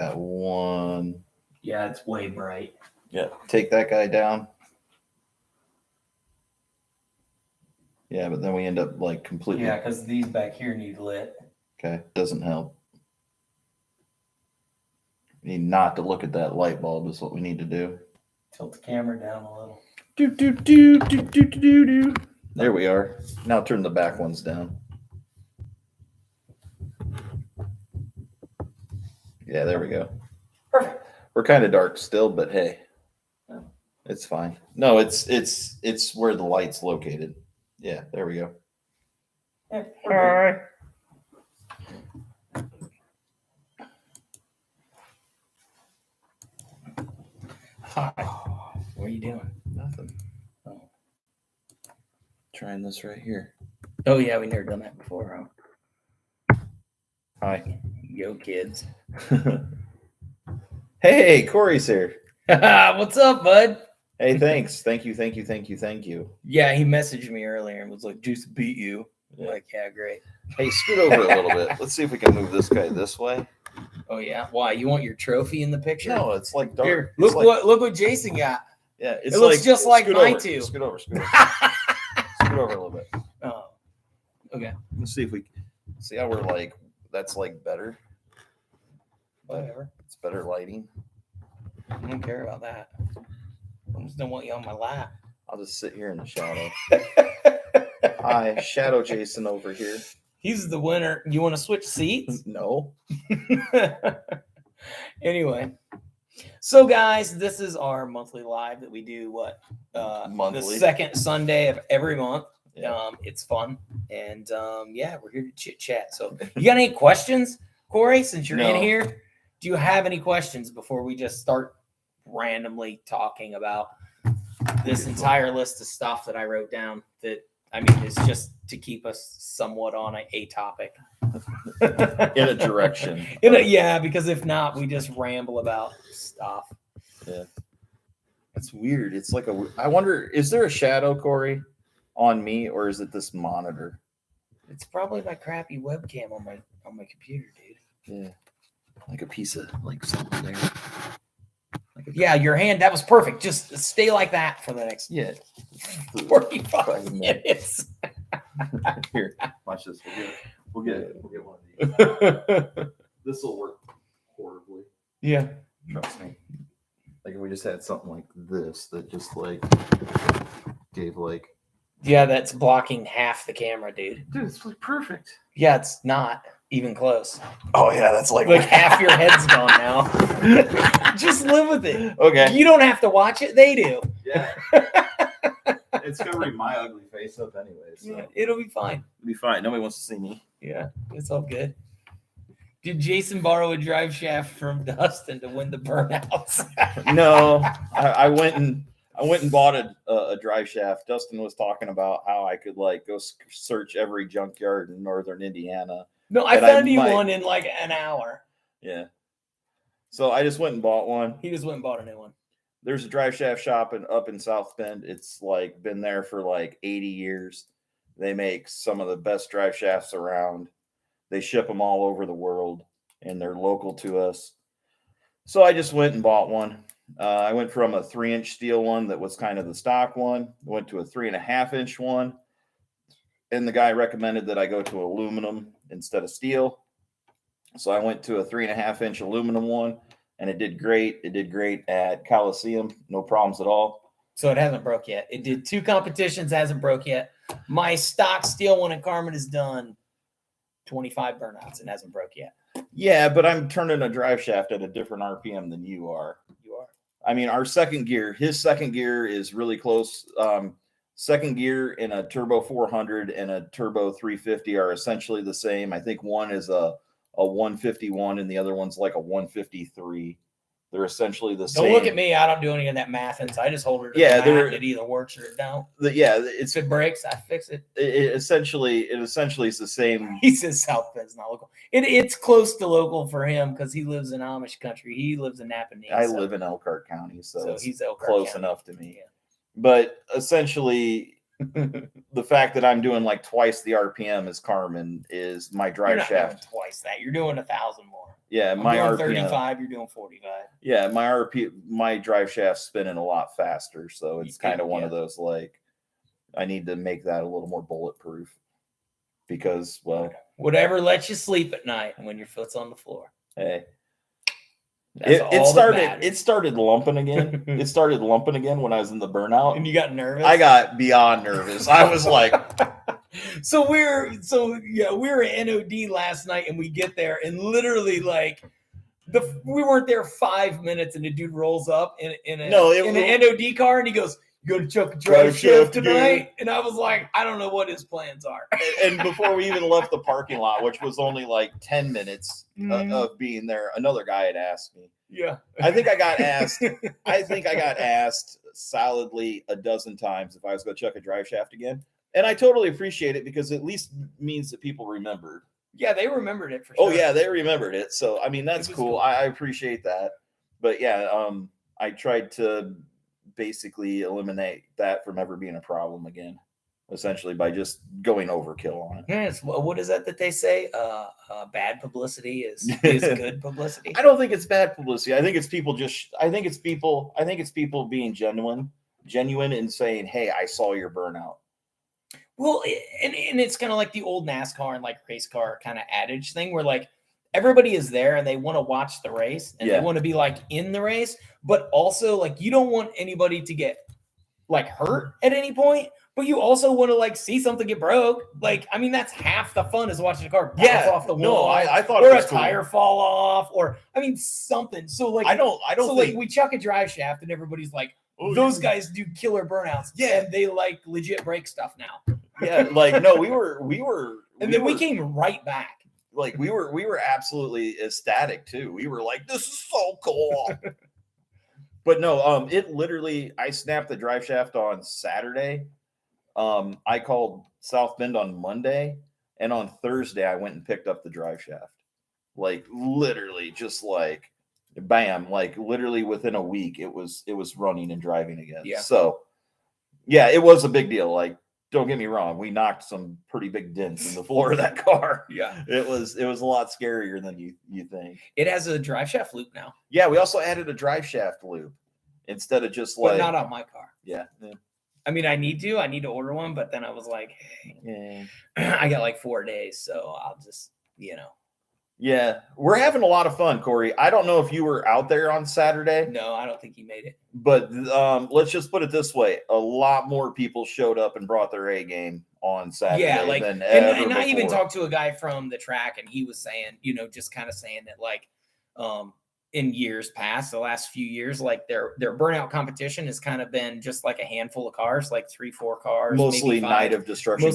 That one. Yeah, it's way bright. Yeah, take that guy down. Yeah, but then we end up like completely. Yeah, because these back here need lit. Okay, doesn't help. We need not to look at that light bulb is what we need to do. Tilt the camera down a little. Do. There we are. Now turn the back ones down. Yeah, there we go. Perfect. We're kind of dark still, but hey, Oh. it's fine. No, it's where the light's located. Yeah, there we go. Yeah, All right. Hi. What are you doing? Nothing. Oh. Trying this right here. Oh yeah, we never done that before, huh? Hi. Yo, kids. Hey, Corey's here. What's up, bud? Hey, thanks. Thank you. Yeah, he messaged me earlier and was like, "Juice beat you." Yeah. Like, yeah, great. Hey, scoot over a little bit. Let's see if we can move this guy this way. Oh yeah, why? You want your trophy in the picture? No, it's like dark. Here, It's look what Jason got. Yeah, it's It looks just like mine over, too. Scoot over. Scoot over a little bit. Oh, okay. Let's see if we see how we're like. That's like better. Whatever. It's better lighting. I don't care about that. I just don't want you on my lap. I'll just sit here in the shadow. Hi, Shadow Jason over here. He's the winner. You want to switch seats? No. Anyway, so guys, this is our monthly live that we do. Monthly. The second Sunday of every month. Yeah. It's fun, and yeah, we're here to chit chat. So, you got any questions, Corey? Since you're in here, do you have any questions before we just start randomly talking about this entire list of stuff that I wrote down? That I mean, it's just to keep us somewhat on a topic. In a direction. Yeah, because if not, we just ramble about stuff. Yeah. That's weird. It's like I wonder, is there a shadow, Corey, on me, or is it this monitor? It's probably my crappy webcam on my computer, dude. Yeah. Like a piece of like something there. Yeah, your hand, that was perfect. Just stay like that for the next 45 minutes. Here, watch this. We'll get one of these. This will work horribly. Yeah. Trust me. Like if we just had something like this that just like gave like. Yeah, that's blocking half the camera, dude. Dude, it's like perfect. Yeah, it's not even close. Oh yeah, that's like half your head's gone now. Just live with it. Okay. You don't have to watch it. They do. Yeah. It's covering my ugly face up anyway. So. Yeah, it'll be fine. It'll be fine. Nobody wants to see me. Yeah, it's all good. Did Jason borrow a drive shaft from Dustin to win the burnouts? No, I went and bought a drive shaft. Dustin was talking about how I could like go search every junkyard in northern Indiana. No, I found you one in like an hour. Yeah. So I just went and bought one. He just went and bought a new one. There's a drive shaft shop up in South Bend. It's like been there for like 80 years. They make some of the best drive shafts around. They ship them all over the world, and they're local to us. So I just went and bought one. I went from a 3-inch steel one that was kind of the stock one, went to a 3.5-inch one. And the guy recommended that I go to aluminum instead of steel. So I went to a 3.5-inch aluminum one, and it did great. It did great at Coliseum. No problems at all. So it hasn't broke yet. It did 2 competitions, hasn't broke yet. My stock steel one in Carmen has done 25 burnouts and hasn't broke yet. Yeah, but I'm turning a drive shaft at a different RPM than you are. You are. I mean, his second gear is really close. Second gear in a turbo 400 and a turbo 350 are essentially the same. I think one is a 151 and the other one's like a 153. They're essentially the same. Don't look at me. I don't do any of that math, and so I just hold it. It either works or it don't. If it breaks, I fix it. It essentially is the same. He says South Bend's not local. It's close to local for him because he lives in Amish country. He lives in Napanee. I live in Elkhart County, so he's Elkhart close County. enough to me. Yeah. But essentially, the fact that I'm doing like twice the RPM as Carmen is my drive shaft. Twice that. You're doing 1,000 more. Yeah, I'm my doing RPM. 35. You're doing 45. Yeah, my drive shaft's spinning a lot faster, so it's kind of one of those like I need to make that a little more bulletproof because, well, whatever lets you sleep at night when your foot's on the floor. hey, That's it all that started matters. it started lumping again. It started lumping again when I was in the burnout. And you got nervous? I got beyond nervous. I was like, so we were at NOD last night, and we get there, and literally like we weren't there 5 minutes, and the dude rolls up in an NOD car, and he goes, "You going to chuck a drive shaft tonight?" And I was like, I don't know what his plans are. And before we even left the parking lot, which was only like 10 minutes of being there, another guy had asked me. Yeah, I think I got asked solidly a dozen times if I was going to chuck a drive shaft again. And I totally appreciate it because it at least means that people remembered. Yeah, they remembered it for sure. Oh, yeah, they remembered it. So, I mean, that's cool. I appreciate that. But, yeah, I tried to basically eliminate that from ever being a problem again, essentially by just going overkill on it. Yes. What is that they say? Bad publicity is good publicity. I don't think it's bad publicity. I think it's people being genuine and saying, "Hey, I saw your burnout." Well, and it's kind of like the old NASCAR and like race car kind of adage thing where like everybody is there and they want to watch the race and they want to be like in the race, but also like you don't want anybody to get like hurt at any point, but you also want to like see something get broke. Like, I mean, that's half the fun is watching a car bounce off the wall. No, I thought or it was a tire fall off, or I mean something. So like I don't so think like we chuck a drive shaft and everybody's like, those guys do killer burnouts. Yeah, and they like legit break stuff now. Yeah, like no, we were and then we came right back. Like we were absolutely ecstatic too. We were like, this is so cool. But no, it literally I snapped the drive shaft on Saturday. I called South Bend on Monday, and on Thursday I went and picked up the drive shaft. Like literally just like bam, like literally within a week it was running and driving again. Yeah. So yeah, it was a big deal. Like, don't get me wrong, we knocked some pretty big dents in the floor of that car. Yeah. It was a lot scarier than you think. It has a drive shaft loop now. Yeah, we also added a drive shaft loop instead of just like. But not on my car. Yeah. I mean, I need to order one, but then I was like, hey, I got like 4 days, so I'll just, Yeah, we're having a lot of fun, Corey. I don't know if you were out there on Saturday. No, I don't think you made it. But let's just put it this way: a lot more people showed up and brought their A game on Saturday. Yeah, like, than ever and I even before. talked to a guy from the track, and he was saying, just kind of saying that, like, in years past, the last few years, like their burnout competition has kind of been just like a handful of cars, like 3-4 cars, mostly Night of Destruction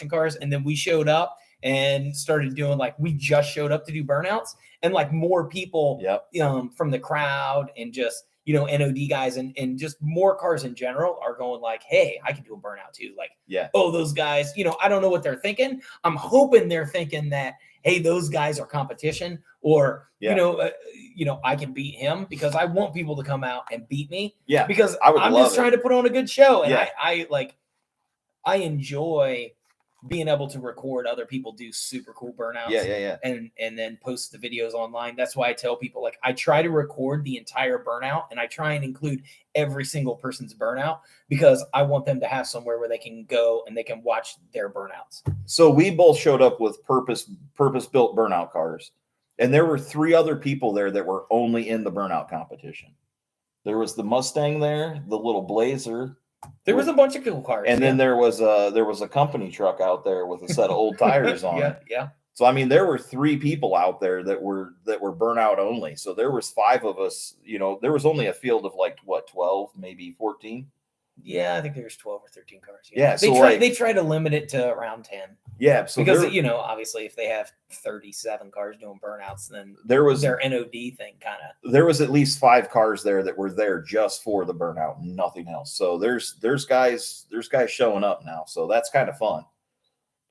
cars, and then we showed up and started doing like we just showed up to do burnouts, and like more people from the crowd and just NOD guys and just more cars in general are going like, hey, I can do a burnout too. Like, oh, those guys, I don't know what they're thinking. I'm hoping they're thinking that, hey, those guys are competition, or I can beat him, because I want people to come out and beat me. Yeah, because I'm just trying to put on a good show, and I enjoy being able to record other people do super cool burnouts. And then post the videos online. That's why I tell people, like, I try to record the entire burnout, and I try and include every single person's burnout, because I want them to have somewhere where they can go and they can watch their burnouts. So we both showed up with purpose-built burnout cars, and there were 3 other people there that were only in the burnout competition. There was the Mustang there, the little Blazer. There was a bunch of cool cars, and then there was a company truck out there with a set of old tires on it. Yeah. So I mean, there were 3 people out there that were burnout only. So there was 5 of us. There was only a field of like 12, maybe 14. Yeah, I think there's 12 or 13 cars. Yeah, they try to limit it to around 10. Yeah, so because obviously if they have 37 cars doing burnouts, then there was their NOD thing kind of. There was at least 5 cars there that were there just for the burnout, nothing else. So there's guys showing up now, so that's kind of fun.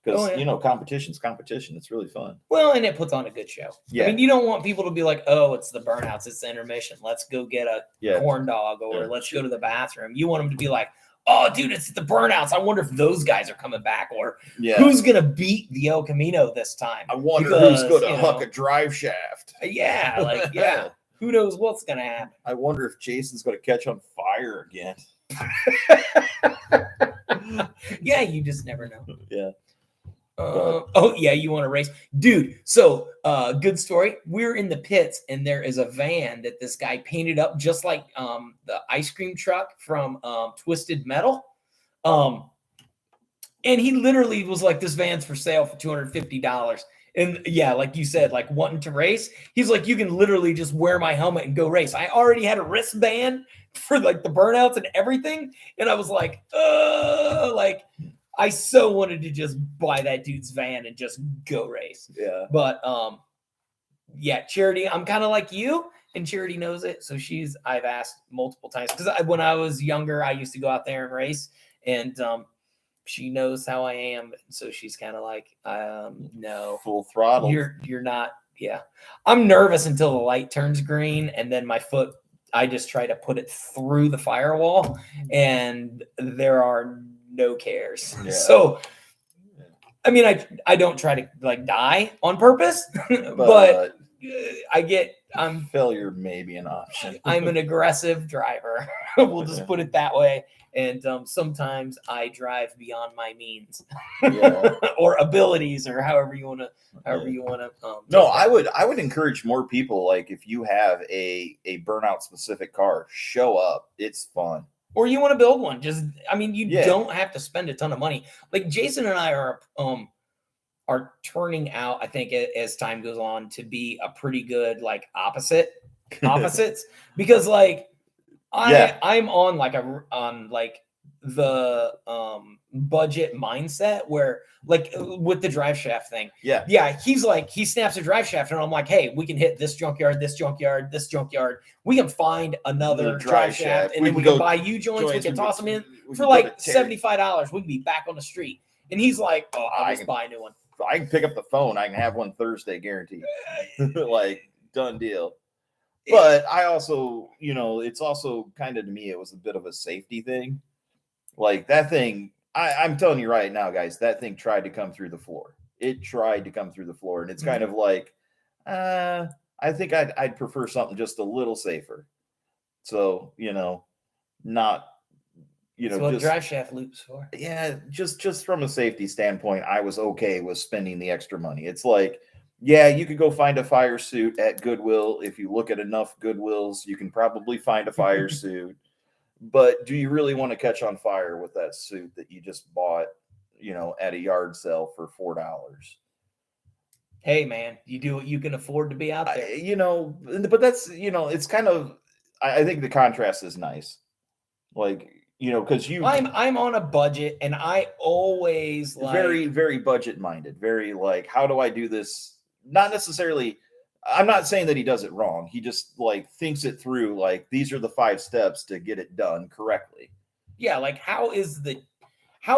Because competition's competition. It's really fun. Well, and it puts on a good show. Yeah. I mean, you don't want people to be like, oh, it's the burnouts, it's the intermission, let's go get a corn dog, or let's go to the bathroom. You want them to be like, oh, dude, it's the Burnouts. I wonder if those guys are coming back, or Yeah. who's gonna beat the El Camino this time. I wonder Because, who's going to you huck know, a drive shaft. Yeah, like, yeah. Who knows what's gonna happen? I wonder if Jason's going to catch on fire again. Yeah, you just never know. Yeah. Oh yeah, you want to race, dude? So, good story. We're in the pits, and there is a van that this guy painted up just like the ice cream truck from Twisted Metal. And he literally was like, "This van's for sale for $250." And yeah, like you said, like wanting to race, he's like, "You can literally just wear my helmet and go race." I already had a wristband for like the Burnouts and everything, and I was like, like. I so wanted to just buy that dude's van and just go race. Yeah. But yeah, Charity, I'm kind of like you, and Charity knows it. So I've asked multiple times, because when I was younger, I used to go out there and race, and she knows how I am. So she's kind of like, no, full throttle. You're not. Yeah, I'm nervous until the light turns green, and then my foot, I just try to put it through the firewall, and there are no cares. Yeah. So, I mean, I don't try to like die on purpose, but failure may be an option. I'm an aggressive driver. We'll just put it that way. And sometimes I drive beyond my means, or abilities, or however you want to. No, I would encourage more people. Like, if you have a burnout specific car, show up. It's fun. Or you want to build one. Just, I mean, you don't have to spend a ton of money. Like Jason and I are turning out, I think, as time goes on, to be a pretty good like opposites, because like I'm on like the budget mindset where, like, with the drive shaft thing. Yeah. He's like, he snaps a drive shaft, and I'm like, hey, we can hit this junkyard. We can find another drive shaft, and then we can buy U joints. We can toss them in for like $75. We can be back on the street. And he's like, oh, I'll just buy a new one. I can pick up the phone. I can have one Thursday guaranteed. Like, done deal. But I also, it's also kind of, to me, it was a bit of a safety thing. Like, that thing, I'm telling you right now, guys, that thing tried to come through the floor. It tried to come through the floor. And it's kind of like, I think I'd prefer something just a little safer. So, not, so what drive shaft loops for? Yeah, just from a safety standpoint, I was okay with spending the extra money. It's like, yeah, you could go find a fire suit at Goodwill. If you look at enough Goodwills, you can probably find a fire suit. But do you really want to catch on fire with that suit that you just bought, at a yard sale for $4? Hey, man, you do what you can afford to be out there. But that's, it's kind of, I think the contrast is nice. Like, because I'm on a budget, and I always like very, very budget minded, very like, how do I do this? Not necessarily, I'm not saying that he does it wrong. He just like thinks it through. Like, these are the 5 steps to get it done correctly. Yeah. Like, how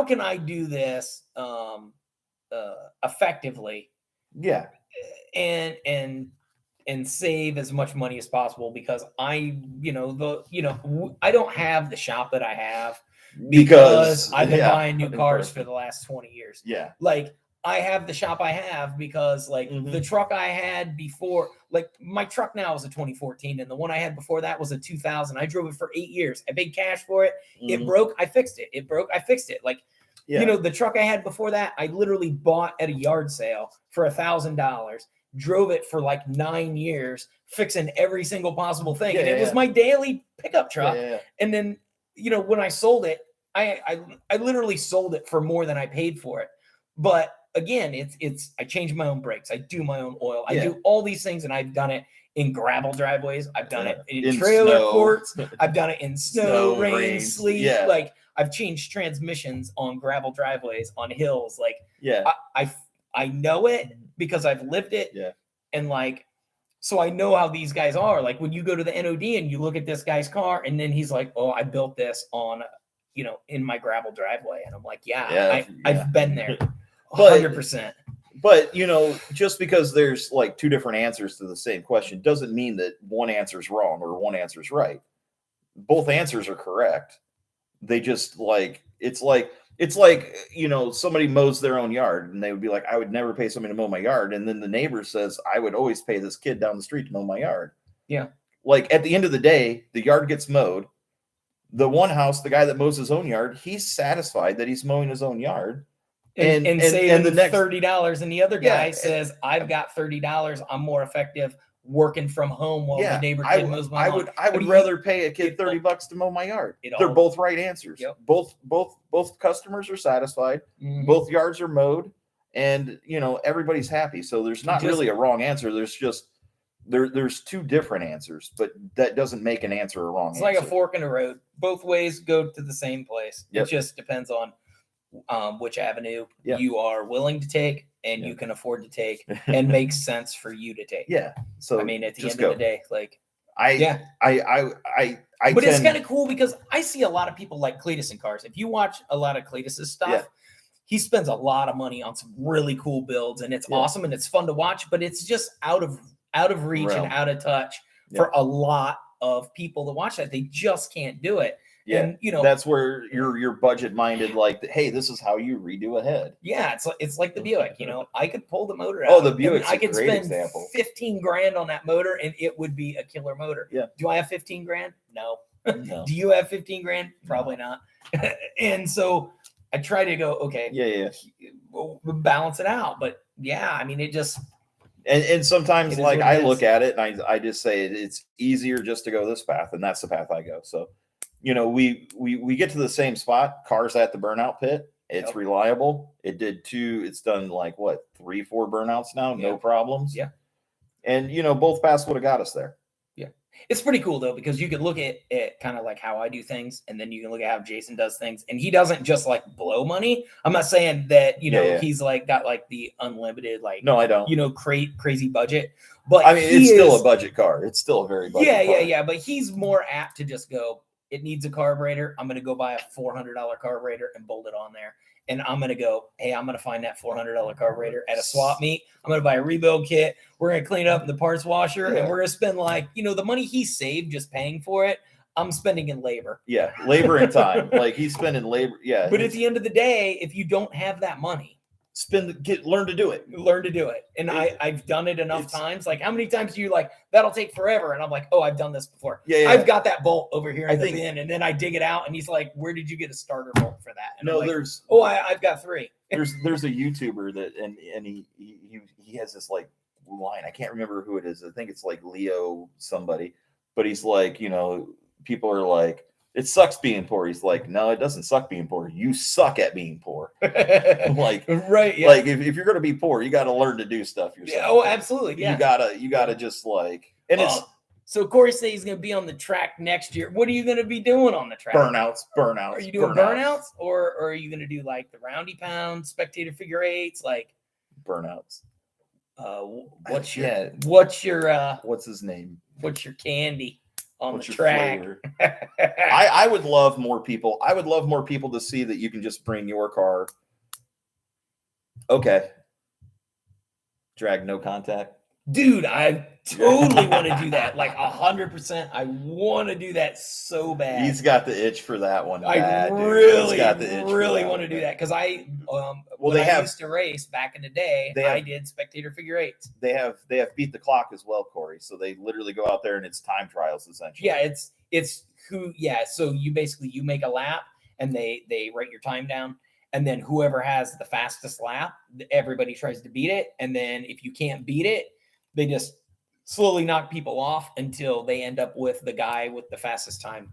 can I do this effectively? Yeah. And save as much money as possible, because I don't have the shop that I have because I've been buying new cars for the last 20 years. Yeah. Like, I have the shop I have because like the truck I had before, like my truck now is a 2014, and the one I had before that was a 2000. I drove it for 8 years. I paid cash for it. It broke. I fixed it. It broke. I fixed it. Like, the truck I had before that, I literally bought at a yard sale for $1,000. Drove it for like 9 years, fixing every single possible thing. And it was my daily pickup truck. And then, when I sold it, I literally sold it for more than I paid for it. But again, I change my own brakes. I do my own oil. I do all these things, and I've done it in gravel driveways. I've done it in trailer courts. I've done it in snow, rain, sleet. Yeah. Like, I've changed transmissions on gravel driveways, on hills. Like, I know it because I've lived it. Yeah. And like, so I know how these guys are. Like, when you go to the NOD and you look at this guy's car, and then he's like, oh, I built this on, in my gravel driveway. And I'm like, I've been there 100%. But, just because there's like 2 different answers to the same question doesn't mean that one answer is wrong or one answer is right. Both answers are correct. they just like it's like somebody mows their own yard and they would be like, I would never pay somebody to mow my yard, and then the neighbor says I would always pay this kid down the street to mow my yard. Yeah. Like at the end of the day, the yard gets mowed. The one house, the guy that mows his own yard, he's satisfied that he's mowing his own yard. And saving the next $30, and the other guy says, I've got $30. I'm more effective working from home while the neighbor kid mows my lawn. I would rather pay a kid $30 to mow my yard. They're both right answers. Yep. Both customers are satisfied. Mm-hmm. Both yards are mowed, and everybody's happy. So there's not really a wrong answer. There's just there's two different answers, but that doesn't make an answer a wrong answer. It's like a fork in the road. Both ways go to the same place. Yep. It just depends on which avenue you are willing to take and you can afford to take and makes sense for you to take. Yeah. So I mean, at the end of the day, like but it's kind of cool because I see a lot of people like Cletus in cars. If you watch a lot of Cletus's stuff, he spends a lot of money on some really cool builds, and it's awesome and it's fun to watch, but it's just out of reach and out of touch for a lot of people to watch that. They just can't do it. Yeah, and, that's where you're budget minded. Like, hey, this is how you redo a head. Yeah, it's like the Buick. I could pull the motor out. Oh, the Buick's I could a great spend example. $15,000 on that motor, and it would be a killer motor. Yeah. Do I have $15,000? No. No. Do you have $15,000? Probably not. And so I try to go, okay, we'll balance it out. But I mean, it just. And sometimes, like, I look at it and I just say it's easier just to go this path, and that's the path I go. So. We get to the same spot. Cars at the burnout pit. It's reliable. It's done like 3-4 burnouts now, no problems. Yeah. And both paths would have got us there. Yeah. It's pretty cool though, because you could look at it kind of like how I do things, and then you can look at how Jason does things, and he doesn't just like blow money. I'm not saying that he's like got like the unlimited no, I don't crazy budget, but I mean it's still a budget car. It's still a very budget car. Yeah. But he's more apt to just go. It needs a carburetor. I'm going to go buy a $400 carburetor and bolt it on there. And I'm going to go, hey, I'm going to find that $400 carburetor at a swap meet. I'm going to buy a rebuild kit. We're going to clean it up in the parts washer. And we're going to spend the money he saved just paying for it, I'm spending in labor. Yeah, labor and time. Like he's spending labor. Yeah. But at the end of the day, if you don't have that money, learn to do it. And I've done it enough times. Like how many times do you like that'll take forever? And I'm like, oh, I've done this before. Yeah. I've got that bolt over here in the bin, and then I dig it out, and he's like, where did you get a starter bolt for that? And no, like, there's I've got 3. there's a YouTuber that and he has this like line. I can't remember who it is. I think it's like Leo somebody, but he's like, people are like, it sucks being poor. He's like, no, it doesn't suck being poor. You suck at being poor. Like, right. Yeah. Like if you're going to be poor, you got to learn to do stuff yourself. Yeah, oh, absolutely. Yeah. You gotta just like, and it's, so Corey says he's going to be on the track next year. What are you going to be doing on the track? Burnouts. Are you doing burnouts or are you going to do like the roundy pound spectator figure 8s? Like burnouts. What's his name? What's your candy? On the track. I would love more people. I would love more people to see that you can just bring your car. Okay. Drag no contact. Dude, I totally want to do that. Like 100%. I want to do that so bad. He's got the itch for that one. I really want to do that because I used to race back in the day. I did spectator figure 8s. They have beat the clock as well, Corey. So they literally go out there and it's time trials essentially. Yeah, it's who. Yeah, so you make a lap and they write your time down. And then whoever has the fastest lap, everybody tries to beat it. And then if you can't beat it, they just slowly knock people off until they end up with the guy with the fastest time.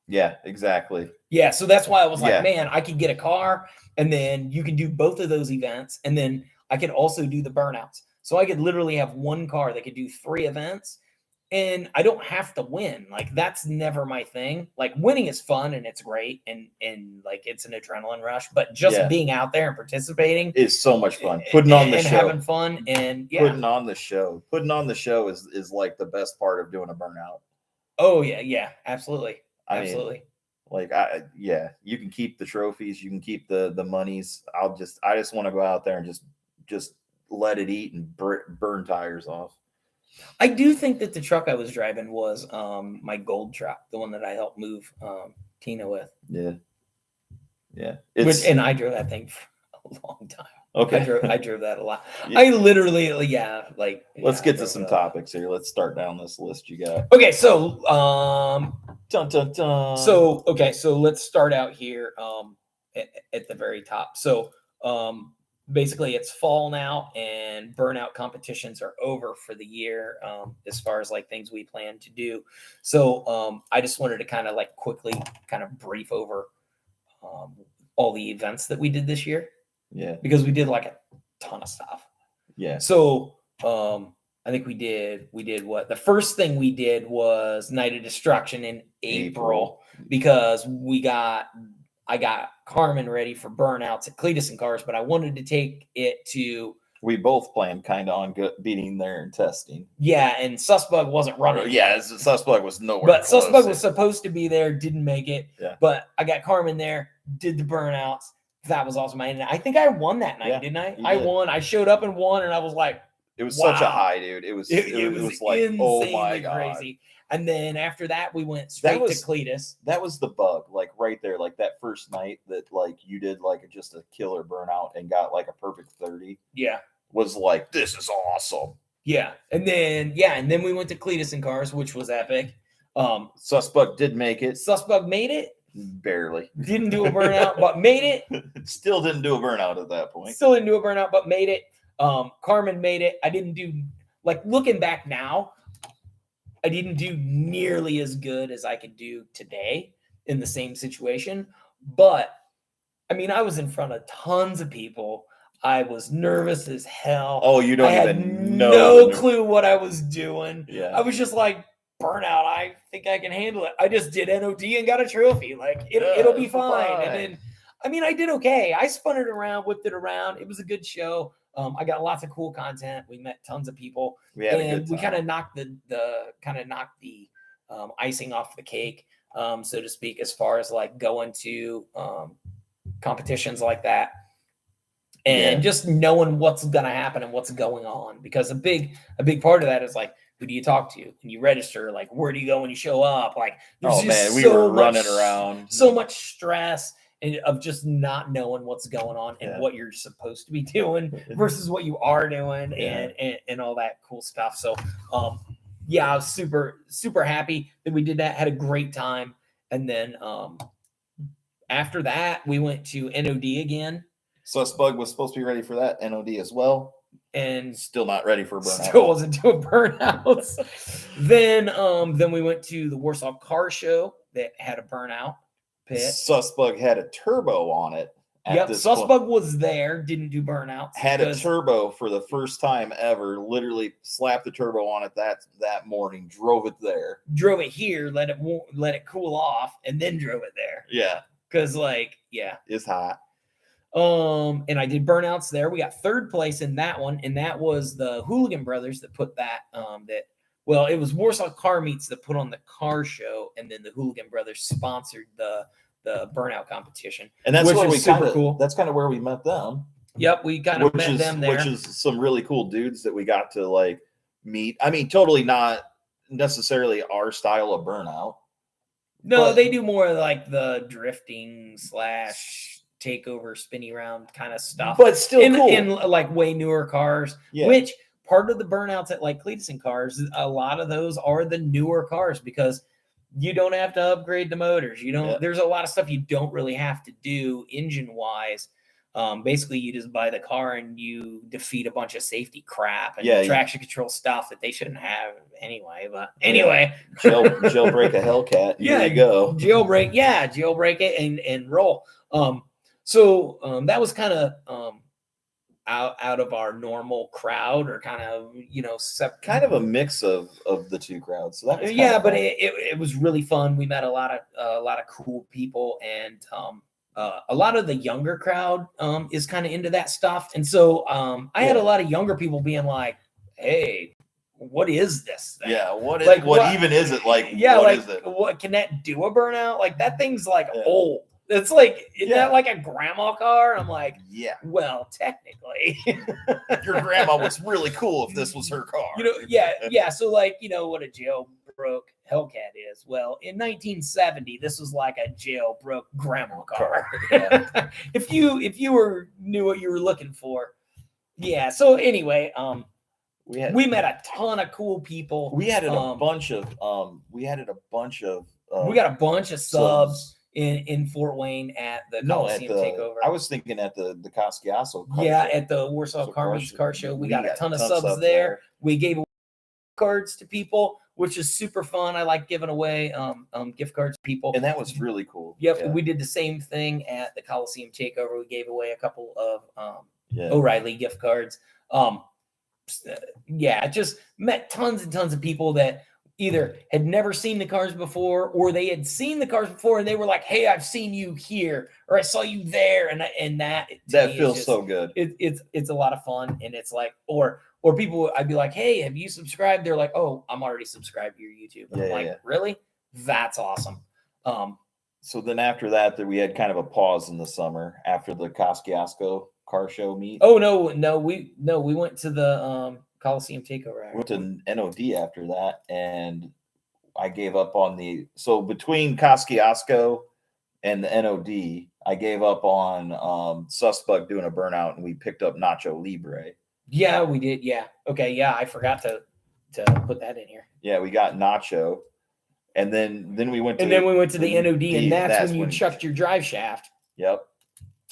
Yeah, exactly. Yeah, so that's why I was like, man, I could get a car, and then you can do both of those events, and then I could also do the burnouts. So I could literally have one car that could do 3 events, and I don't have to win. Like that's never my thing. Like winning is fun and it's great and like it's an adrenaline rush, but just being out there and participating is so much fun. Putting on the show, having fun, and putting on the show is like the best part of doing a burnout. Oh yeah, absolutely. Absolutely. Like you can keep the trophies, you can keep the monies. I just want to go out there and just let it eat and burn tires off. I do think that the truck I was driving was my gold truck, the one that I helped move Tina with. Yeah. Yeah. And I drove that thing for a long time. Okay. I drove that a lot. Yeah. I literally, Let's get to some topics here. Let's start down this list you got. Okay, so Dun, dun, dun. so let's start out here at the very top. So basically it's fall now and burnout competitions are over for the year as far as like things we plan to do. So I just wanted to kind of like quickly kind of brief over all the events that we did this year. Yeah. Because we did like a ton of stuff. Yeah. So I think we did what? The first thing we did was Night of Destruction in April. Because I got Carmen ready for burnouts at Cletus and Cars, but I wanted to take it to. We both planned kind of on beating there and testing. Yeah, and Sussbug wasn't running. Yeah, Sussbug was nowhere. But Sussbug was supposed to be there, didn't make it. Yeah. But I got Carmen there, did the burnouts. That was awesome. And I think I won that night, didn't I? I won. I showed up and won, and I was like, it was such a high, dude. It was like, oh my God. Crazy. And then after that, we went straight to Cletus. That was the bug, like right there, like that first night that like you did like just a killer burnout and got like a perfect 30. Yeah. Was like, this is awesome. Yeah. And then we went to Cletus and Cars, which was epic. Sussbug did make it. Sussbug made it. Barely. Didn't do a burnout, but made it. Still didn't do a burnout at that point. Still didn't do a burnout, but made it. Carmen made it. I didn't do, like, looking back now, I didn't do nearly as good as I could do today in the same situation. But, I mean, I was in front of tons of people. I was nervous as hell. Oh, you don't even know. No clue what I was doing. Yeah. I was just like, burnout, I think I can handle it. I just did NOD and got a trophy. Like, it'll be fine. And then, I mean, I did okay. I spun it around, whipped it around. It was a good show. I got lots of cool content. We met tons of people. We had a good time. We kind of knocked the icing off the cake, so to speak, as far as like going to competitions like that. And just knowing what's going to happen and what's going on, because a big part of that is like, who do you talk to? And you register, like, where do you go when you show up? Like, there's we were running around. So much stress of just not knowing what's going on and what you're supposed to be doing versus what you are doing and all that cool stuff. So, I was super, super happy that we did that. Had a great time. And then after that, we went to NOD again. Sussbug was supposed to be ready for that NOD as well. And still not ready for burnout. Still wasn't doing burnouts. Then we went to the Warsaw Car Show that had a burnout pit. Sussbug had a turbo on it. Sussbug was there, didn't do burnouts. Had a turbo for the first time ever. Literally slapped the turbo on it that morning. Drove it there. Drove it here. Let it cool off, and then drove it there. Yeah, because it's hot. And I did burnouts there. We got third place in that one, and that was the Hooligan Brothers that put that. It was Warsaw Car Meets that put on the car show, and then the Hooligan Brothers sponsored the burnout competition. And that's where cool. That's kind of where we met them. Yep, we kind of met them there, which is some really cool dudes that we got to like meet. I mean, totally not necessarily our style of burnout. No, they do more like the drifting / takeover spinny round kind of stuff, but still cool. In like way newer cars, which part of the burnouts at like Cletus and Cars, a lot of those are the newer cars because you don't have to upgrade the motors. You don't, there's a lot of stuff you don't really have to do engine wise. Basically you just buy the car and you defeat a bunch of safety crap and traction control stuff that they shouldn't have anyway. But anyway, jailbreak a Hellcat. There you go. Jailbreak it and roll. So that was kind of out of our normal crowd, or kind of kind of a mix of the two crowds. So that was but it was really fun. We met a lot of cool people, and a lot of the younger crowd is kind of into that stuff. And so I had a lot of younger people being like, "Hey, what is this thing? Yeah, what even is it? Like, what is it? What can that do a burnout? Like that thing's like old." It's like, isn't that like a grandma car? I'm like, well, technically. Your grandma was really cool if this was her car. So like, what a jailbreak jailbroke Hellcat is. Well, in 1970, this was like a jailbroke grandma car. Yeah. if you knew what you were looking for. Yeah. So anyway, we met a ton of cool people. We added a bunch of we got a bunch of subs in Fort Wayne at the Coliseum Takeover. I was thinking at the Cosciasso car show. At the Warsaw Car Meets Car Show. We got a ton of subs there. We gave away cards to people, which is super fun. I like giving away gift cards to people. And that was really cool. Yep. Yeah. We did the same thing at the Coliseum Takeover. We gave away a couple of O'Reilly gift cards. Just met tons and tons of people that either had never seen the cars before, or they had seen the cars before and they were like, "Hey, I've seen you here," or "I saw you there," and that feels so good. It's a lot of fun, and it's like, or people, I'd be like, "Hey, have you subscribed?" They're like, "Oh, I'm already subscribed to your YouTube." And I'm like, "Really? That's awesome." So then after that, we had kind of a pause in the summer after the Cosciasso car show meet. Oh no, we went to the Coliseum Takeover. We went to NOD after that, and I gave up on so between Cosciasso and the NOD, I gave up on Suspect doing a burnout, and we picked up Nacho Libre. Yeah, we did. Yeah. Okay. Yeah, I forgot to put that in here. Yeah, we got Nacho, and then we went to the NOD, and that's when you chucked your drive shaft. Yep.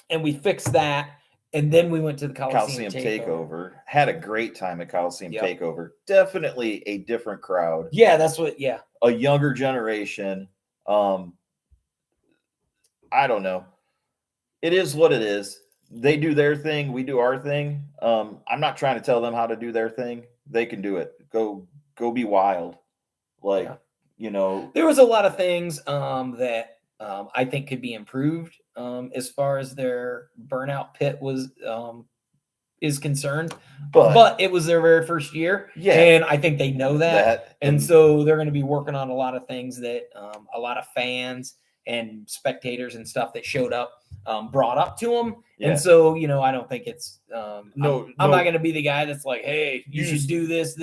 And we fixed that. And then we went to the Coliseum Takeover. Had a great time at Coliseum Takeover. Definitely a different crowd. Yeah, that's what. Yeah, a younger generation. I don't know. It is what it is. They do their thing. We do our thing. I'm not trying to tell them how to do their thing. They can do it. Go be wild. There was a lot of things that I think could be improved as far as their burnout pit is concerned. But it was their very first year. Yeah. And I think they know that. And so they're going to be working on a lot of things that a lot of fans and spectators and stuff that showed up brought up to them. Yeah. And so, I don't think it's I'm not going to be the guy that's like, "Hey, you should do this.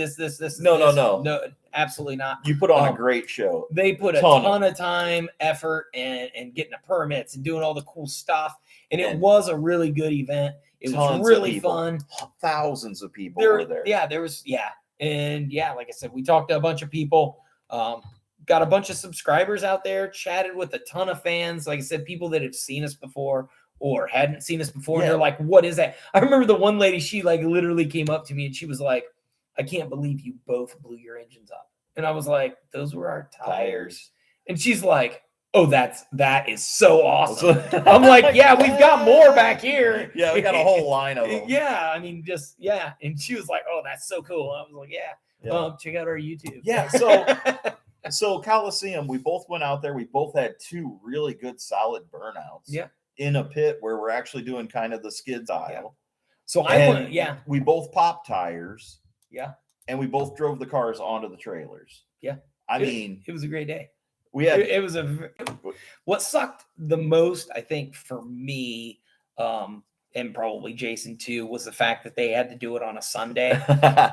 No, absolutely not. You put on a great show. They put a ton of time, effort, and getting the permits and doing all the cool stuff. And it was a really good event. It was really fun. Thousands of people were there. Yeah, there was. Yeah. And like I said, we talked to a bunch of people, got a bunch of subscribers out there, chatted with a ton of fans. Like I said, people that have seen us before or hadn't seen us before. And they're like, "What is that?" I remember the one lady, she literally came up to me and she was like, "I can't believe you both blew your engines up." And I was like, "Those were our tires." And she's like, "Oh, that is so awesome." I'm like, "Yeah, we've got more back here." Yeah, we got a whole line of them. Yeah, I mean, And she was like, "Oh, that's so cool." I was like, "Yeah. Check out our YouTube." Yeah, so Coliseum, we both went out there. We both had two really good, solid burnouts. Yeah. In a pit where we're actually doing kind of the skid style. Yeah. So we both popped tires. Yeah. And we both drove the cars onto the trailers. Yeah. I mean, it was a great day. It was what sucked the most, I think, for me, and probably Jason too, was the fact that they had to do it on a Sunday.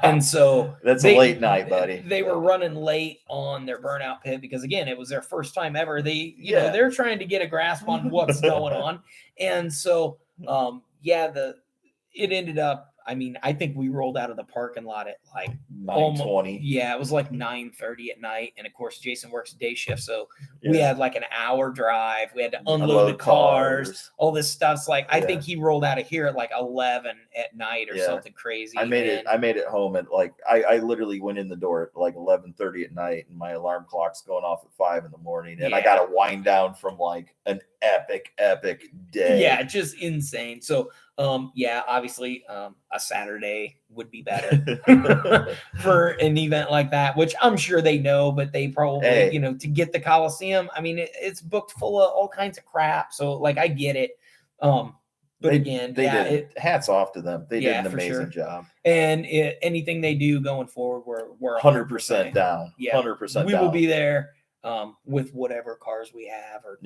And so that's a late night, buddy. They were running late on their burnout pit because, again, it was their first time ever. They're trying to get a grasp on what's going on. And so, it ended up, I mean, I think we rolled out of the parking lot at like 9:20. Yeah, it was like 9:30 at night. And of course, Jason works day shift. So we had like an hour drive. We had to unload the cars, all this stuff. So I think he rolled out of here at like 11 at night or something crazy. I made it home at I literally went in the door at like 11:30 at night, and my alarm clock's going off at 5 in the morning. And I got to wind down from like an epic day. Yeah, just insane. So obviously a Saturday would be better for an event like that, which I'm sure they know, but they probably, to get the Coliseum, I mean, it's booked full of all kinds of crap. So I get it. But they did. Hats off to them. They did an amazing job. And anything they do going forward, we're 100% down. Yeah, 100% down. We will be there. With whatever cars we have or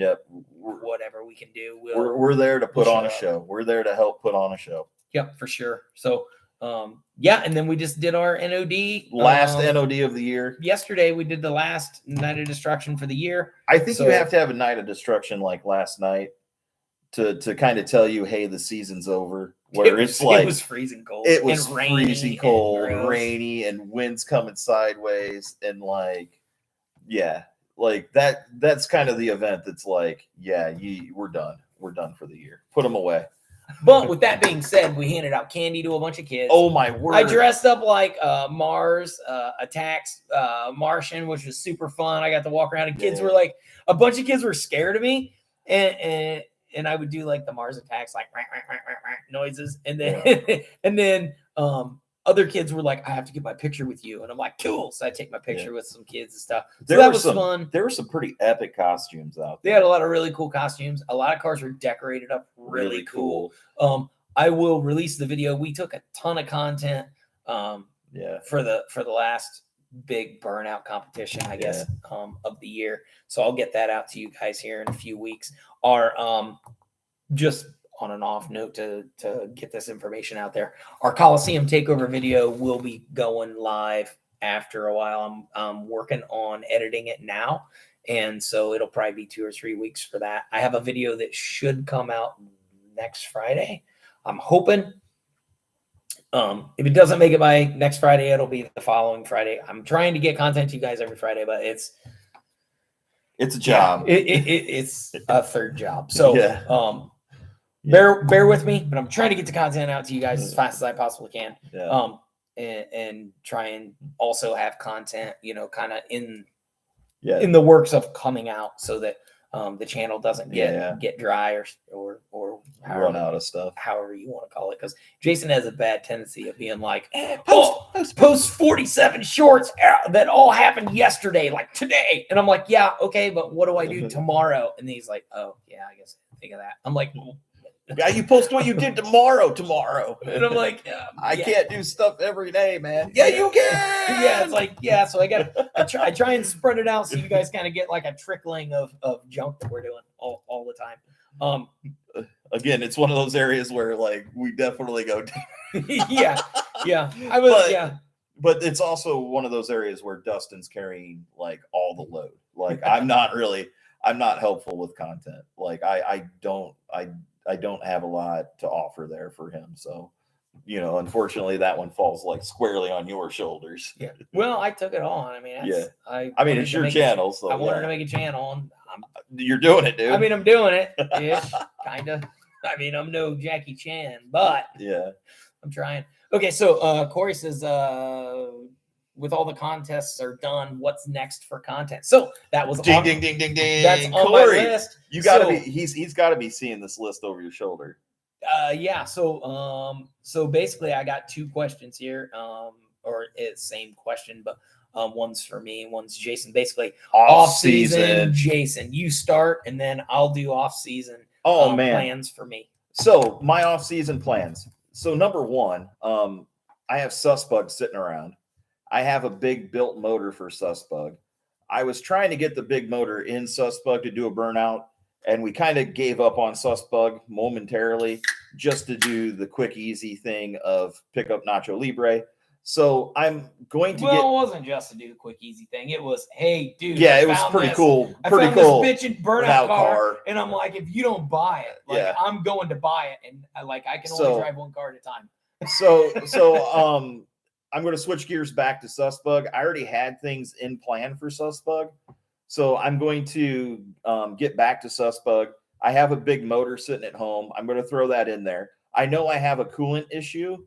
whatever we can do. We're there to put on a show. We're there to help put on a show. Yep, for sure. So yeah, and then we just did our NOD. Last NOD of the year. Yesterday, we did the last Night of Destruction for the year. I think you have to have a Night of Destruction like last night to kind of tell you, hey, the season's over. Where it was freezing cold. It was freezing cold, rainy, and winds coming sideways, and like, yeah, like that's kind of the event that's like, yeah, we're done. We're done for the year. Put them away. But with that being said, we handed out candy to a bunch of kids. Oh my word! I dressed up like Mars Attacks Martian, which was super fun. I got to walk around, and kids were like, a bunch of kids were scared of me, and I would do like the Mars Attacks, like noises, and then other kids were like, I have to get my picture with you, and I'm like, cool. So I take my picture with some kids and stuff. So that was fun. There were some pretty epic costumes out there. They had a lot of really cool costumes. A lot of cars were decorated up really cool. I will release the video. We took a ton of content for the last big burnout competition, I guess, of the year. So I'll get that out to you guys here in a few weeks. Our just on an off note to get this information out there, our Coliseum takeover video will be going live after a while. I'm working on editing it now, and so it'll probably be 2 or 3 weeks for that. I have a video that should come out next Friday. I'm hoping. If it doesn't make it by next Friday, it'll be the following Friday. I'm trying to get content to you guys every Friday, but it's a job. It's a third job. So bear with me, but I'm trying to get the content out to you guys as fast as I possibly can. And try and also have content, kind of in the works of coming out, so that the channel doesn't get dry or run out of stuff, however you want to call it. Because Jason has a bad tendency of being like, post 47 shorts that all happened yesterday, like today. And I'm like, yeah, okay, but what do I do tomorrow? And he's like, oh yeah, I guess I think of that. I'm like, yeah, you post what you did tomorrow. And I'm like, I can't do stuff every day, man. Yeah, you can. Yeah, it's like, so I try and spread it out so you guys kind of get like a trickling of junk that we're doing all the time. Again, it's one of those areas where like we definitely go down. But it's also one of those areas where Dustin's carrying like all the load. Like I'm not helpful with content. Like I don't have a lot to offer there for him. So, unfortunately that one falls like squarely on your shoulders. Yeah. Well, I took it on. I mean, it's your channel. So I wanted to make a channel, and you're doing it, dude. I mean, I'm doing it. Yeah, kind of. I mean, I'm no Jackie Chan, but I'm trying. Okay. So, Corey says, with all the contests are done, what's next for content? So that was ding. That's on Corey, my list. You gotta be. He's got to be seeing this list over your shoulder. So basically, I got 2 questions here. Or it's same question, but one's for me and one's Jason. Basically, off season. Jason, you start, and then I'll do off season. Plans for me. So my off season plans. So number 1, I have Sussbug sitting around. I have a big built motor for Sussbug. I was trying to get the big motor in Sussbug to do a burnout, and we kind of gave up on Sussbug momentarily just to do the quick, easy thing of pick up Nacho Libre. So I'm going to it wasn't just to do the quick, easy thing. It was, hey, dude. Yeah, it was pretty cool. Pretty cool. This bitchin' burnout car, and I'm like, if you don't buy it, I'm going to buy it, and I can only drive one car at a time. So I'm going to switch gears back to Sussbug. I already had things in plan for Sussbug, so I'm going to get back to Sussbug. I have a big motor sitting at home. I'm going to throw that in there. I know I have a coolant issue,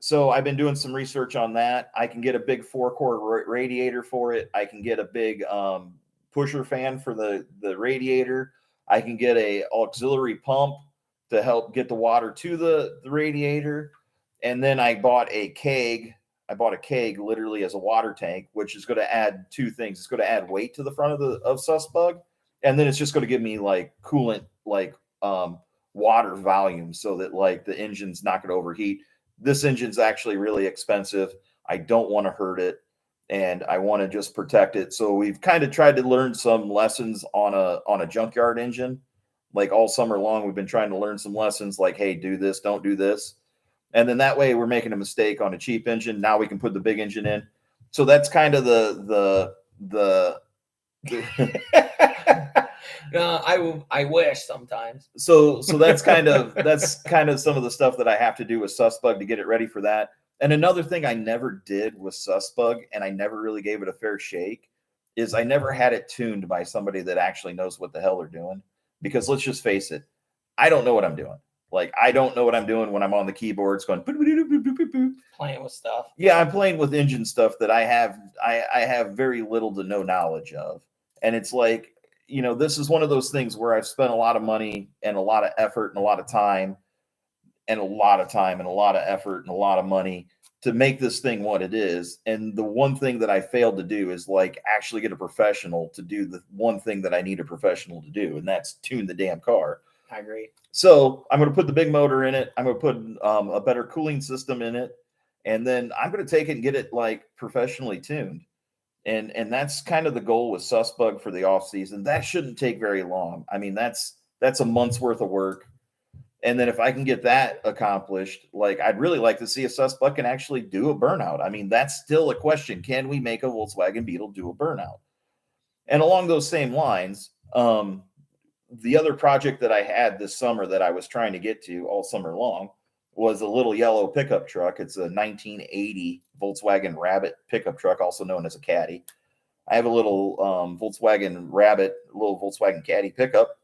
so I've been doing some research on that. I can get a big 4-core radiator for it. I can get a big pusher fan for the radiator. I can get a auxiliary pump to help get the water to the radiator. And then I bought a keg. I bought a keg literally as a water tank, which is going to add 2 things. It's going to add weight to the front of Sussbug, and then it's just going to give me like coolant, like water volume, so that like the engine's not going to overheat. This engine's actually really expensive. I don't want to hurt it, and I want to just protect it. So we've kind of tried to learn some lessons on a junkyard engine. Like all summer long, we've been trying to learn some lessons like, hey, do this, don't do this. And then that way we're making a mistake on a cheap engine. Now we can put the big engine in. So that's kind of the No, I wish sometimes. so that's kind of some of the stuff that I have to do with Susbug to get it ready for that. And another thing I never did with Susbug, and I never really gave it a fair shake, is I never had it tuned by somebody that actually knows what the hell they're doing. Because let's just face it, I don't know what I'm doing. Like, I don't know what I'm doing when I'm on the keyboards going Playing with stuff. Yeah, I'm playing with engine stuff that I have very little to no knowledge of. And it's like, this is one of those things where I've spent a lot of money and a lot of effort and a lot of time and a lot of time and a lot of effort and a lot of money to make this thing what it is. And the one thing that I failed to do is like actually get a professional to do the one thing that I need a professional to do, and that's tune the damn car. I agree. So I'm going to put the big motor in it. I'm going to put a better cooling system in it. And then I'm going to take it and get it like professionally tuned. And that's kind of the goal with Susbug for the off season. That shouldn't take very long. I mean, that's a month's worth of work. And then if I can get that accomplished, like I'd really like to see if Susbug can actually do a burnout. I mean, that's still a question. Can we make a Volkswagen Beetle do a burnout? And along those same lines, the other project that I had this summer that I was trying to get to all summer long was a little yellow pickup truck. It's a 1980 Volkswagen Rabbit pickup truck, also known as a Caddy. I have a little Volkswagen Rabbit, a little Volkswagen Caddy pickup,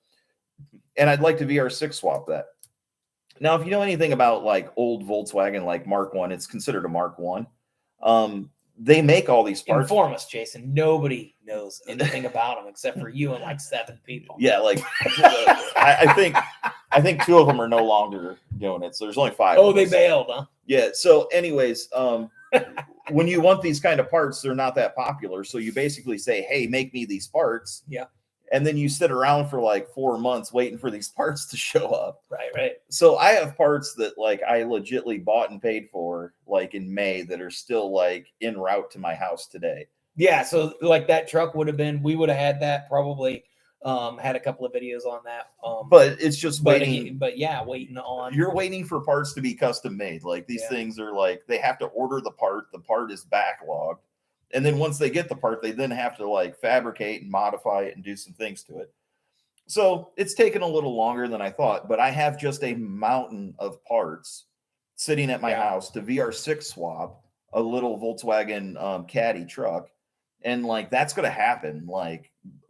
and I'd like to VR6 swap that. Now, if you know anything about like old Volkswagen, like Mark 1, it's considered a Mark 1. They make all these parts. Inform us, Jason. Nobody knows anything about them except for you and like 7 people. Yeah, like I think 2 of them are no longer doing it. So there's only 5. Oh, they bailed, huh? Yeah. So anyways, when you want these kind of parts, they're not that popular. So you basically say, hey, make me these parts. Yeah. And then you sit around for like 4 months waiting for these parts to show up. Right. So I have parts that like I legitly bought and paid for like in May that are still like en route to my house today. Yeah. So like that truck we would have had that probably, had a couple of videos on that. But it's just waiting. Waiting on. You're waiting for parts to be custom made. Like these things are like, they have to order the part. The part is backlogged. And then once they get the part, they then have to like fabricate and modify it and do some things to it. So it's taken a little longer than I thought, but I have just a mountain of parts sitting at my house to VR6 swap a little Volkswagen Caddy truck. And like, that's going to happen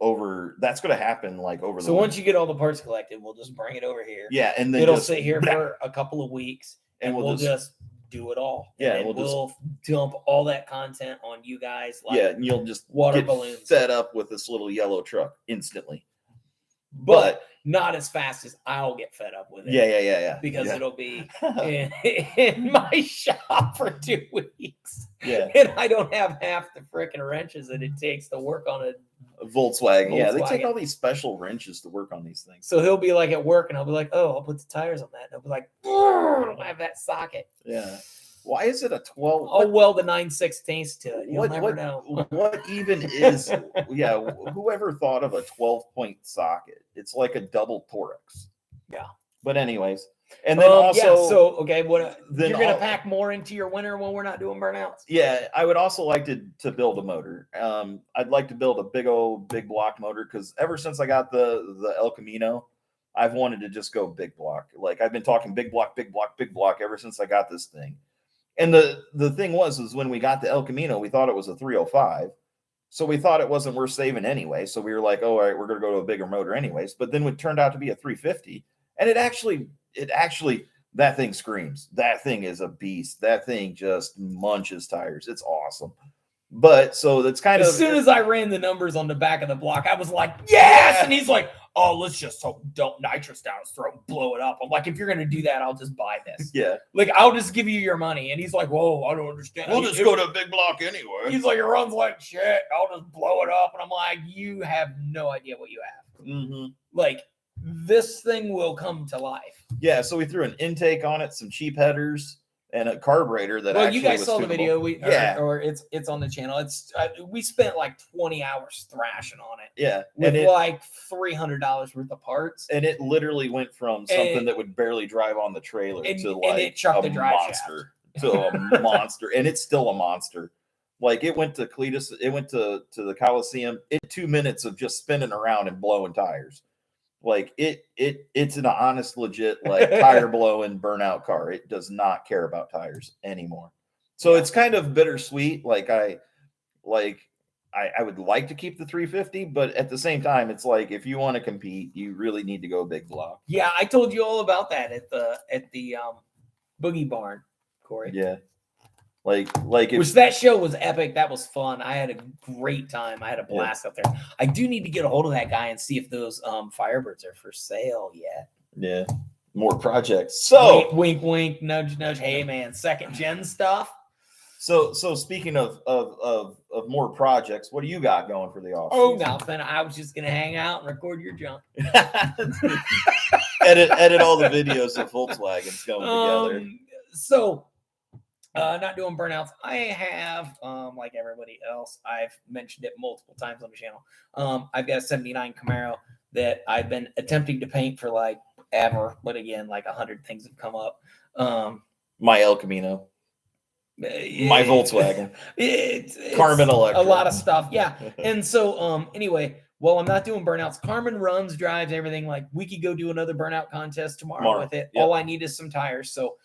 over the So once you get all the parts collected, we'll just bring it over here. Yeah. And then it'll sit here for a couple of weeks and we'll just do it all. Yeah, and we'll dump all that content on you guys. Like and you'll just water balloons set up with this little yellow truck instantly. But not as fast as I'll get fed up with it. Yeah. Because it'll be in my shop for 2 weeks. Yeah. And I don't have half the freaking wrenches that it takes to work on a Volkswagen. Yeah, they take all these special wrenches to work on these things. So he'll be like at work and I'll be like, oh, I'll put the tires on that. And I'll be like, I don't have that socket. Yeah. Why is it a 12? I'll weld the 9/16 to it. You'll never know. What even is, whoever thought of a 12-point socket? It's like a double Torx. Yeah. But anyways. And then also. So, okay, you're going to pack more into your winter when we're not doing burnouts? Yeah, I would also like to build a motor. I'd like to build a big block motor because ever since I got the El Camino, I've wanted to just go big block. Like I've been talking big block ever since I got this thing. And the thing was when we got the El Camino, we thought it was a 305. So we thought it wasn't worth saving anyway. So we were like, oh, all right, we're going to go to a bigger motor anyways. But then it turned out to be a 350. And it actually, that thing screams. That thing is a beast. That thing just munches tires. It's awesome. But so that's kind of. As soon as I ran the numbers on the back of the block, I was like, yes. And he's like, oh, let's just dump nitrous down his throat and blow it up. I'm like, if you're going to do that, I'll just buy this. Yeah. Like, I'll just give you your money. And he's like, whoa, I don't understand. We'll just go to a big block anyway. He's like, it runs like shit. I'll just blow it up. And I'm like, you have no idea what you have. Mm-hmm. Like, this thing will come to life. Yeah. So we threw an intake on it, some cheap headers, and a carburetor that well, actually you guys was saw the tunable. video. Yeah. Or it's on the channel. It's we spent like 20 hours thrashing on it. Yeah, with and like $300 worth of parts. And it literally went from something that would barely drive on the trailer to like it chucked a the drive monster to a monster, and it's still a monster. Like it went to Cletus, it went to the Coliseum in 2 minutes of just spinning around and blowing tires. Like it's an honest, legit like tire blowing burnout car. It does not care about tires anymore. So it's kind of bittersweet. Like I would like to keep the 350, but at the same time, it's like if you want to compete, you really need to go big block. Yeah, I told you all about that at the Boogie Barn, Corey. Yeah. Like which that show was epic. That was fun. I had a great time. I had a blast up there. I do need to get a hold of that guy and see if those Firebirds are for sale yet. Yeah. More projects. So wink, wink, nudge, nudge. Hey man, second gen stuff. So speaking of more projects, what do you got going for the off season? Nothing. I was just gonna hang out and record your junk. edit all the videos of Volkswagens going together. So not doing burnouts. I have like everybody else, I've mentioned it multiple times on the channel. I've got a 79 Camaro that I've been attempting to paint for like ever, but again, like 100 things have come up. My El Camino. My Volkswagen, it's Carmen Electric, a lot of stuff. Yeah. And so, anyway, well, I'm not doing burnouts. Carmen runs, drives, everything. Like we could go do another burnout contest tomorrow with it. Yep. All I need is some tires. So,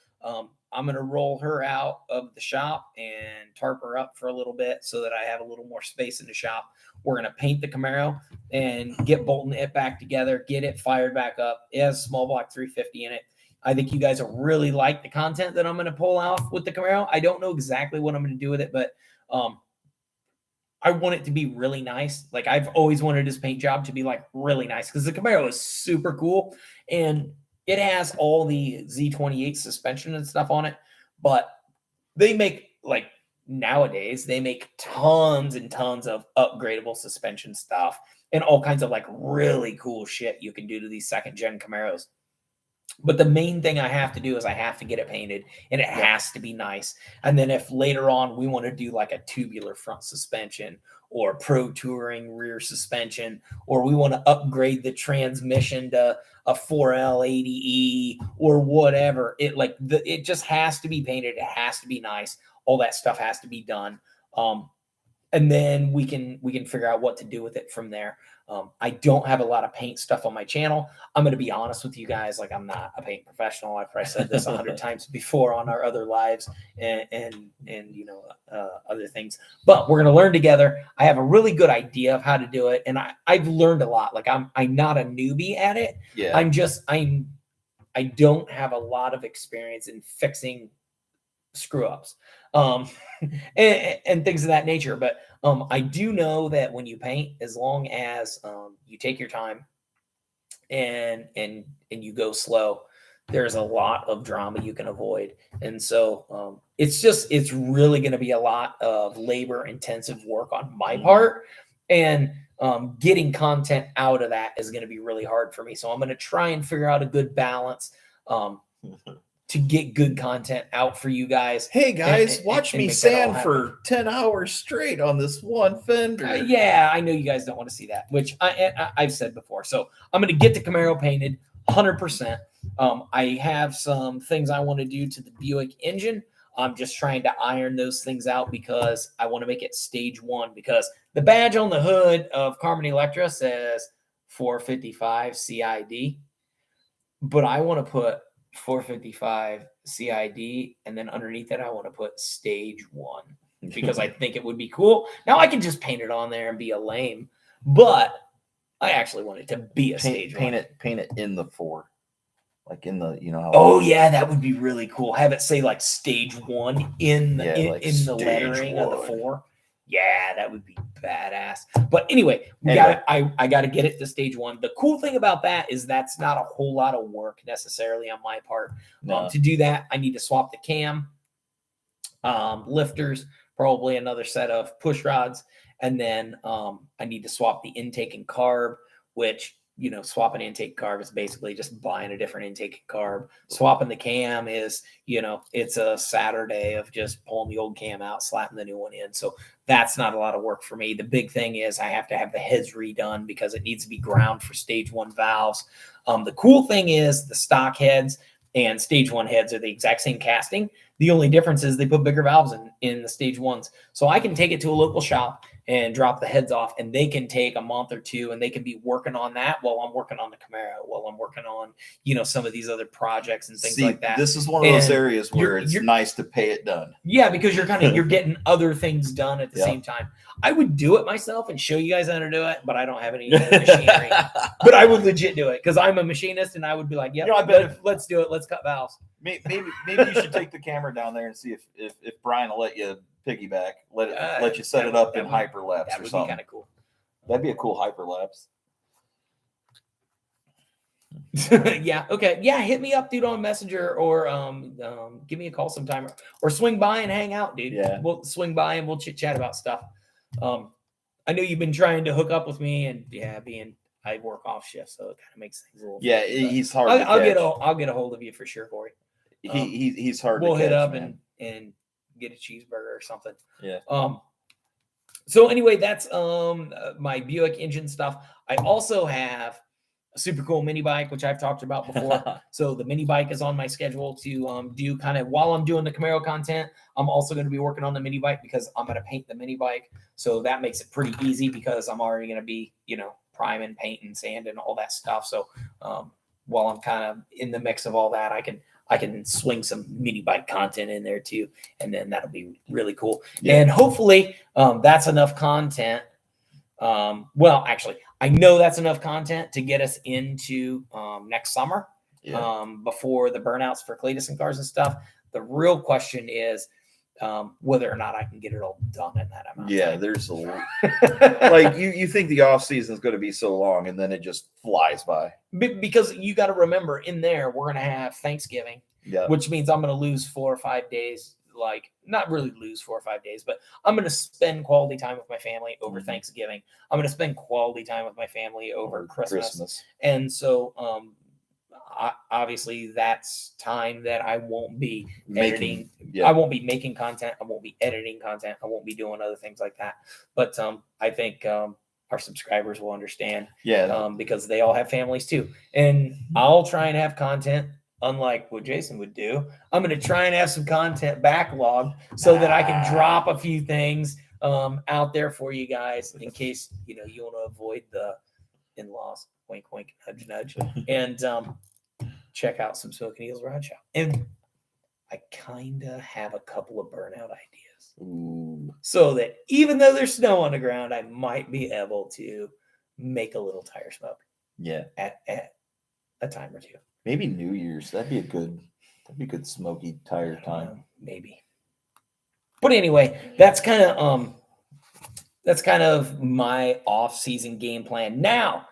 I'm going to roll her out of the shop and tarp her up for a little bit so that I have a little more space in the shop. We're going to paint the Camaro and get bolting it back together, get it fired back up. It has a small block 350 in it. I think you guys will really like the content that I'm going to pull off with the Camaro. I don't know exactly what I'm going to do with it, but I want it to be really nice. Like I've always wanted this paint job to be like really nice because the Camaro is super cool and it has all the Z28 suspension and stuff on it, but they make like nowadays they make tons and tons of upgradable suspension stuff and all kinds of like really cool shit you can do to these second gen Camaros. But the main thing I have to do is I have to get it painted and it has to be nice. And then if later on we want to do like a tubular front suspension or pro touring rear suspension, or we want to upgrade the transmission to a 4L80E or whatever, it just has to be painted. It has to be nice. All that stuff has to be done. And then we can figure out what to do with it from there. I don't have a lot of paint stuff on my channel. I'm going to be honest with you guys. Like I'm not a paint professional. I've probably said this 100 times before on our other lives and you know, other things, but we're going to learn together. I have a really good idea of how to do it. And I've learned a lot. Like I'm not a newbie at it. Yeah. I don't have a lot of experience in fixing screw ups and things of that nature. But I do know that when you paint, as long as you take your time and you go slow, there's a lot of drama you can avoid. And so it's really going to be a lot of labor intensive work on my part, and getting content out of that is going to be really hard for me. So I'm going to try and figure out a good balance to get good content out for you guys. Hey guys, watch me sand for 10 hours straight on this one fender. Yeah, I know you guys don't want to see that, which I've said before. So I'm going to get the Camaro painted 100%. I have some things I want to do to the Buick engine. I'm just trying to iron those things out because I want to make it stage 1, because the badge on the hood of Carmen Electra says 455 CID, but I want to put 455 CID, and then underneath it I want to put stage 1 because I think it would be cool. Now I can just paint it on there and be a lame, but I actually want it to be a stage 1. Paint it in the 4, like in the, you know. Oh yeah, that would be really cool. Have it say like stage 1 in the in the lettering of the 4. Yeah, that would be badass. But anyway, I got to get it to stage 1. The cool thing about that is that's not a whole lot of work necessarily on my part. No. To do that, I need to swap the cam, lifters, probably another set of push rods, and then I need to swap the intake and carb, which swapping intake carb is basically just buying a different intake carb. Swapping the cam is, it's a Saturday of just pulling the old cam out, slapping the new one in. So that's not a lot of work for me. The big thing is I have to have the heads redone because it needs to be ground for stage 1 valves. The cool thing is the stock heads and stage 1 heads are the exact same casting. The only difference is they put bigger valves in the stage 1s. So I can take it to a local shop and drop the heads off, and they can take a month or two and they can be working on that while I'm working on the Camaro, while I'm working on, some of these other projects and things like that. This is one of those areas where it's nice to pay it done. Yeah, because you're getting other things done at the same time. I would do it myself and show you guys how to do it, but I don't have any machinery. But I would legit do it because I'm a machinist, and I would be like, "Yeah, I bet let's do it. Let's cut valves." Maybe you should take the camera down there and see if Brian will let you piggyback, let you set it up in hyperlapse or something. That would be kind of cool. That'd be a cool hyperlapse. Yeah. Okay. Yeah. Hit me up, dude, on Messenger, or give me a call sometime, or swing by and hang out, dude. Yeah. We'll swing by and we'll chit chat about stuff. I know you've been trying to hook up with me, and I work off shift, so it kind of makes things a little. Yeah, he's hard. I'll get a hold of you for sure, Corey. He's hard. We'll to hit catch, up man. and get a cheeseburger or something. Yeah. So anyway, that's my Buick engine stuff. I also have a super cool mini bike, which I've talked about before. So the mini bike is on my schedule to do kind of while I'm doing the Camaro content. I'm also going to be working on the mini bike because I'm going to paint the mini bike. So that makes it pretty easy because I'm already going to be, priming, painting, sanding, all that stuff. So while I'm kind of in the mix of all that, I can swing some mini bike content in there too. And then that'll be really cool. Yeah. And hopefully that's enough content. Well, actually, I know that's enough content to get us into next summer before the burnouts for Cletus and cars and stuff. The real question is whether or not I can get it all done in that amount. Yeah, there's a lot. Like you think the off season is going to be so long, and then it just flies by. Because you got to remember, in there we're going to have Thanksgiving, which means I'm going to lose 4 or 5 days. Like, not really lose 4 or 5 days, but I'm going to spend quality time with my family over Thanksgiving. I'm going to spend quality time with my family over Christmas. And so, obviously that's time that I won't be editing. I won't be making content. I won't be editing content. I won't be doing other things like that. But I think our subscribers will understand. Yeah. Because they all have families too. And I'll try and have content. Unlike what Jason would do, I'm going to try and have some content backlogged so that I can drop a few things out there for you guys in case, you want to avoid the in-laws. Wink, wink, nudge, nudge. And check out some Smoking Eels Rod Shop. And I kind of have a couple of burnout ideas. Ooh. So that even though there's snow on the ground, I might be able to make a little tire smoke. Yeah. At a time or two. Maybe New Year's. That'd be a good smoky tire time. Maybe. But anyway, that's kind of my off-season game plan. Now,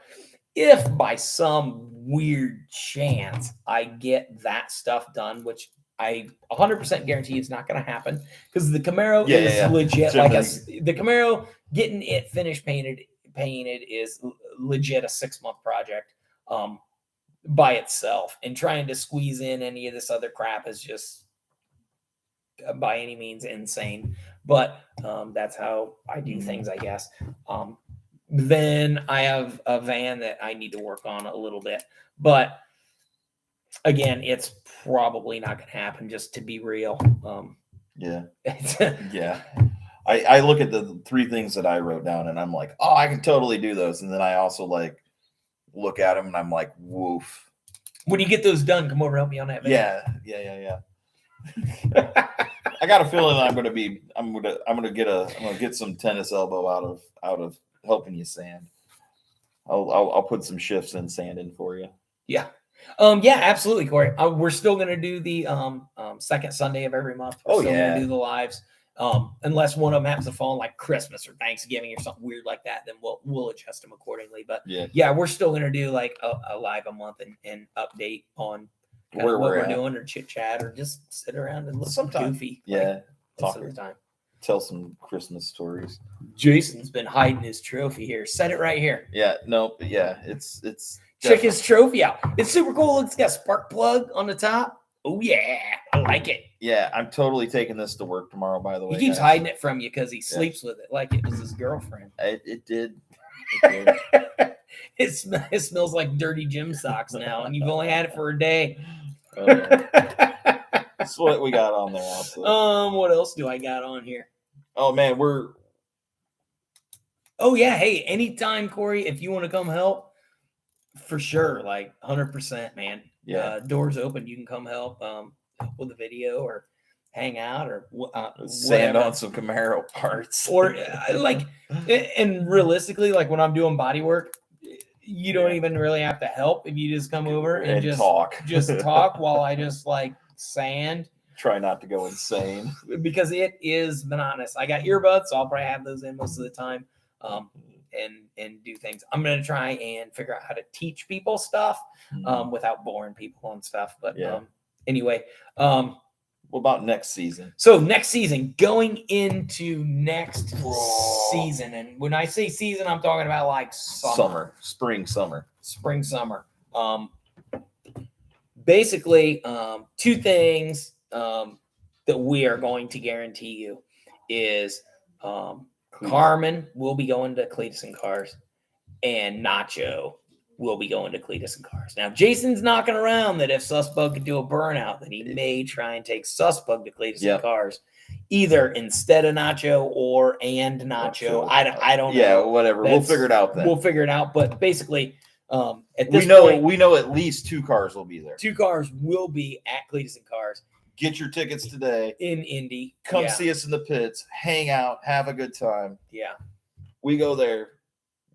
if by some weird chance I get that stuff done, which I 100% guarantee it's not going to happen, because the Camaro is legit. The Camaro getting it finished painted is legit a 6-month project. By itself, and trying to squeeze in any of this other crap is just by any means insane. But that's how I do things, I guess. Then I have a van that I need to work on a little bit, but again, it's probably not going to happen, just to be real. Yeah. I look at the 3 things that I wrote down, and I'm like, oh, I can totally do those. And then I also look at them and I'm like, woof. When you get those done, come over and help me on that van. Yeah. I got a feeling I'm gonna get some tennis elbow out of helping you sand. I'll put some shifts in sanding for you. Yeah. Yeah, absolutely, Corey. We're still gonna do the second Sunday of every month. We're still gonna do the lives. Unless one of them happens to fall on like Christmas or Thanksgiving or something weird like that, then we'll adjust them accordingly. But yeah, we're still going to do like a live a month and update on what we're doing, or chit chat, or just sit around and look goofy. Yeah. Most of the time. Tell some Christmas stories. Jason's been hiding his trophy here. Set it right here. Yeah, no, yeah, it's Check his trophy out. It's super cool. It's got a spark plug on the top. Oh yeah, I like it. Yeah, I'm totally taking this to work tomorrow. By the way, He keeps guys. hiding it from you because he sleeps with it like it was his girlfriend. It did. It did. It smells like dirty gym socks now, and you've only had it for a day. That's what we got on there. Also. What else do I got on here? Oh man, Oh yeah, hey, anytime, Corey, if you want to come help, for sure, like 100%, man. Yeah, doors open. You can come help with a video or hang out or sand whatever. on some Camaro parts, or like, and realistically, like when I'm doing body work, you don't even really have to help if you just come over and just talk while I just like sand. Try not to go insane because it is monotonous. I got earbuds, so I'll probably have those in most of the time, and do things. I'm gonna try and figure out how to teach people stuff without boring people on stuff. But anyway, what about next season? So next season, going into next season, and when I say season, I'm talking about like spring, summer. Basically, two things that we are going to guarantee you is Carmen will be going to Cletus and Cars, and Nacho will be going to Cletus and Cars. Now, Jason's knocking around that if Sussbug could do a burnout, then he may try and take Sussbug to Cletus and Cars, either instead of Nacho or Nacho. I don't know. Yeah, whatever. We'll figure it out then. We'll figure it out. But basically, at this point, we know at least 2 cars will be there. 2 cars will be at Cletus and Cars. Get your tickets today in Indy. Come see us in the pits, hang out, have a good time. Yeah, we go there.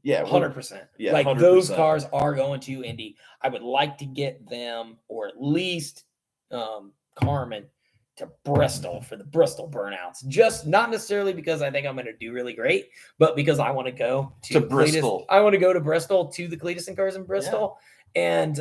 Yeah, 100%. Yeah, like 100%. Those cars are going to Indy. I would like to get them, or at least Carmen, to Bristol for the Bristol burnouts. Just not necessarily because I think I'm going to do really great, but because I want to go to Bristol. I want to go to Bristol to the Cletus and Cars in Bristol, and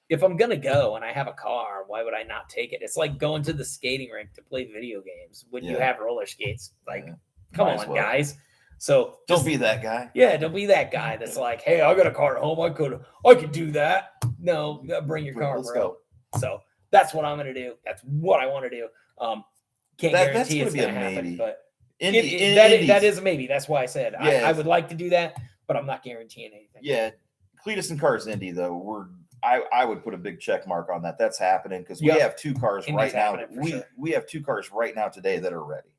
if I'm going to go and I have a car, why would I not take it? It's like going to the skating rink to play video games when you have roller skates. Like, come on, guys. So don't be that guy. Yeah, don't be that guy that's like, hey, I got a car at home. I could do that. No, you gotta bring your car, Let's bro. Go. So that's what I'm going to do. That's what I want to do. Can't guarantee it's going to happen, but that is a maybe. That's why I said I would like to do that, but I'm not guaranteeing anything. Yeah, Cletus and Cars Indy though, I would put a big check mark on that. That's happening because we have 2 cars right now. We have 2 cars right now today that are ready.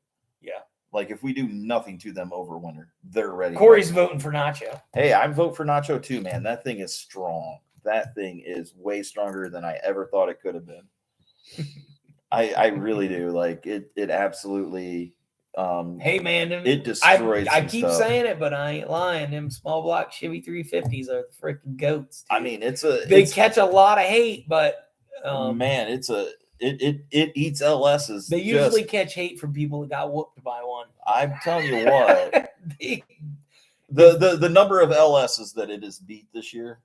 Yeah. Like if we do nothing to them over winter, they're ready. Corey's voting for Nacho. Hey, I'm voting for Nacho too, man. That thing is strong. That thing is way stronger than I ever thought it could have been. I really do. Like it absolutely. Hey man, it destroys. I keep saying it, but I ain't lying. Them small block Chevy 350s are the freaking goats. Dude. I mean, they catch a lot of hate, but man, it eats LSs. They usually catch hate from people that got whooped by one. I'm telling you what, the number of LSs that it has beat this year,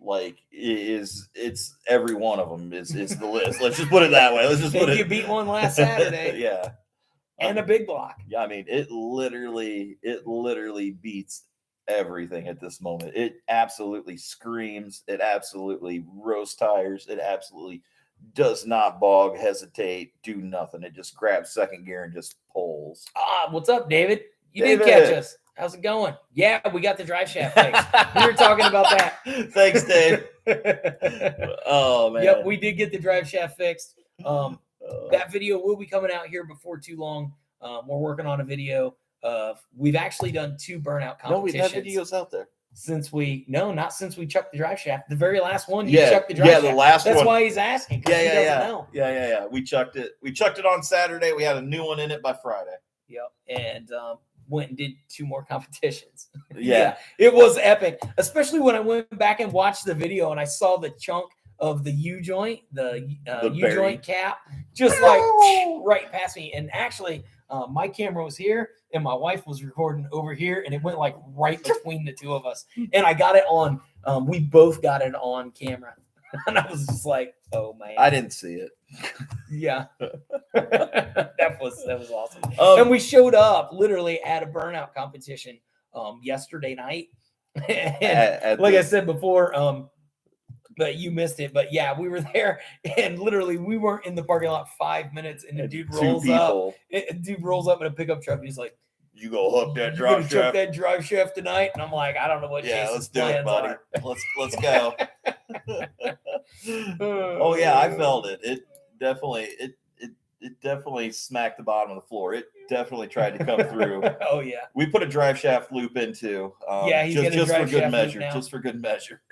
like it's every one of them is the list. Let's just put it that way. Let's just put it. You beat one last Saturday. Yeah. And a big block. Yeah, I mean, it literally beats everything at this moment. It absolutely screams. It absolutely roast tires. It absolutely does not bog, hesitate, do nothing. It just grabs second gear and just pulls. What's up, David? You did catch us. How's it going? Yeah, we got the drive shaft fixed. We were talking about that. Thanks, Dave. Oh, man. Yep, we did get the drive shaft fixed. That video will be coming out here before too long. We're working on a video of, we've actually done 2 burnout competitions. No, we've had videos out there. Not since we chucked the drive shaft. The very last one, you chucked the drive shaft. Yeah, the last one. That's why he's asking. Yeah. We chucked it. We chucked it on Saturday. We had a new one in it by Friday. Yep. And went and did 2 more competitions. Yeah. It was epic, especially when I went back and watched the video and I saw the chunk of the U-joint, the U-joint cap, just like right past me. And actually, my camera was here and my wife was recording over here, and it went like right between the 2 of us. And I got it on, we both got it on camera. And I was just like, oh man. I didn't see it. Yeah. that was awesome. And we showed up literally at a burnout competition yesterday night. And like I said before, but you missed it. But yeah, we were there, and literally we weren't in the parking lot 5 minutes, and the dude rolls up. Dude rolls up in a pickup truck, and he's like, "You go hook that "You drive gonna shaft? chuck that drive shaft tonight?" And I'm like, "I don't know what Yeah, Jason's let's do it, plans buddy. are." Let's go." Oh yeah, I felt it. It definitely smacked the bottom of the floor. It definitely tried to come through. Oh yeah. We put a drive shaft loop into. Yeah, he's got a just for drive good shaft measure. loop now. Just for good measure.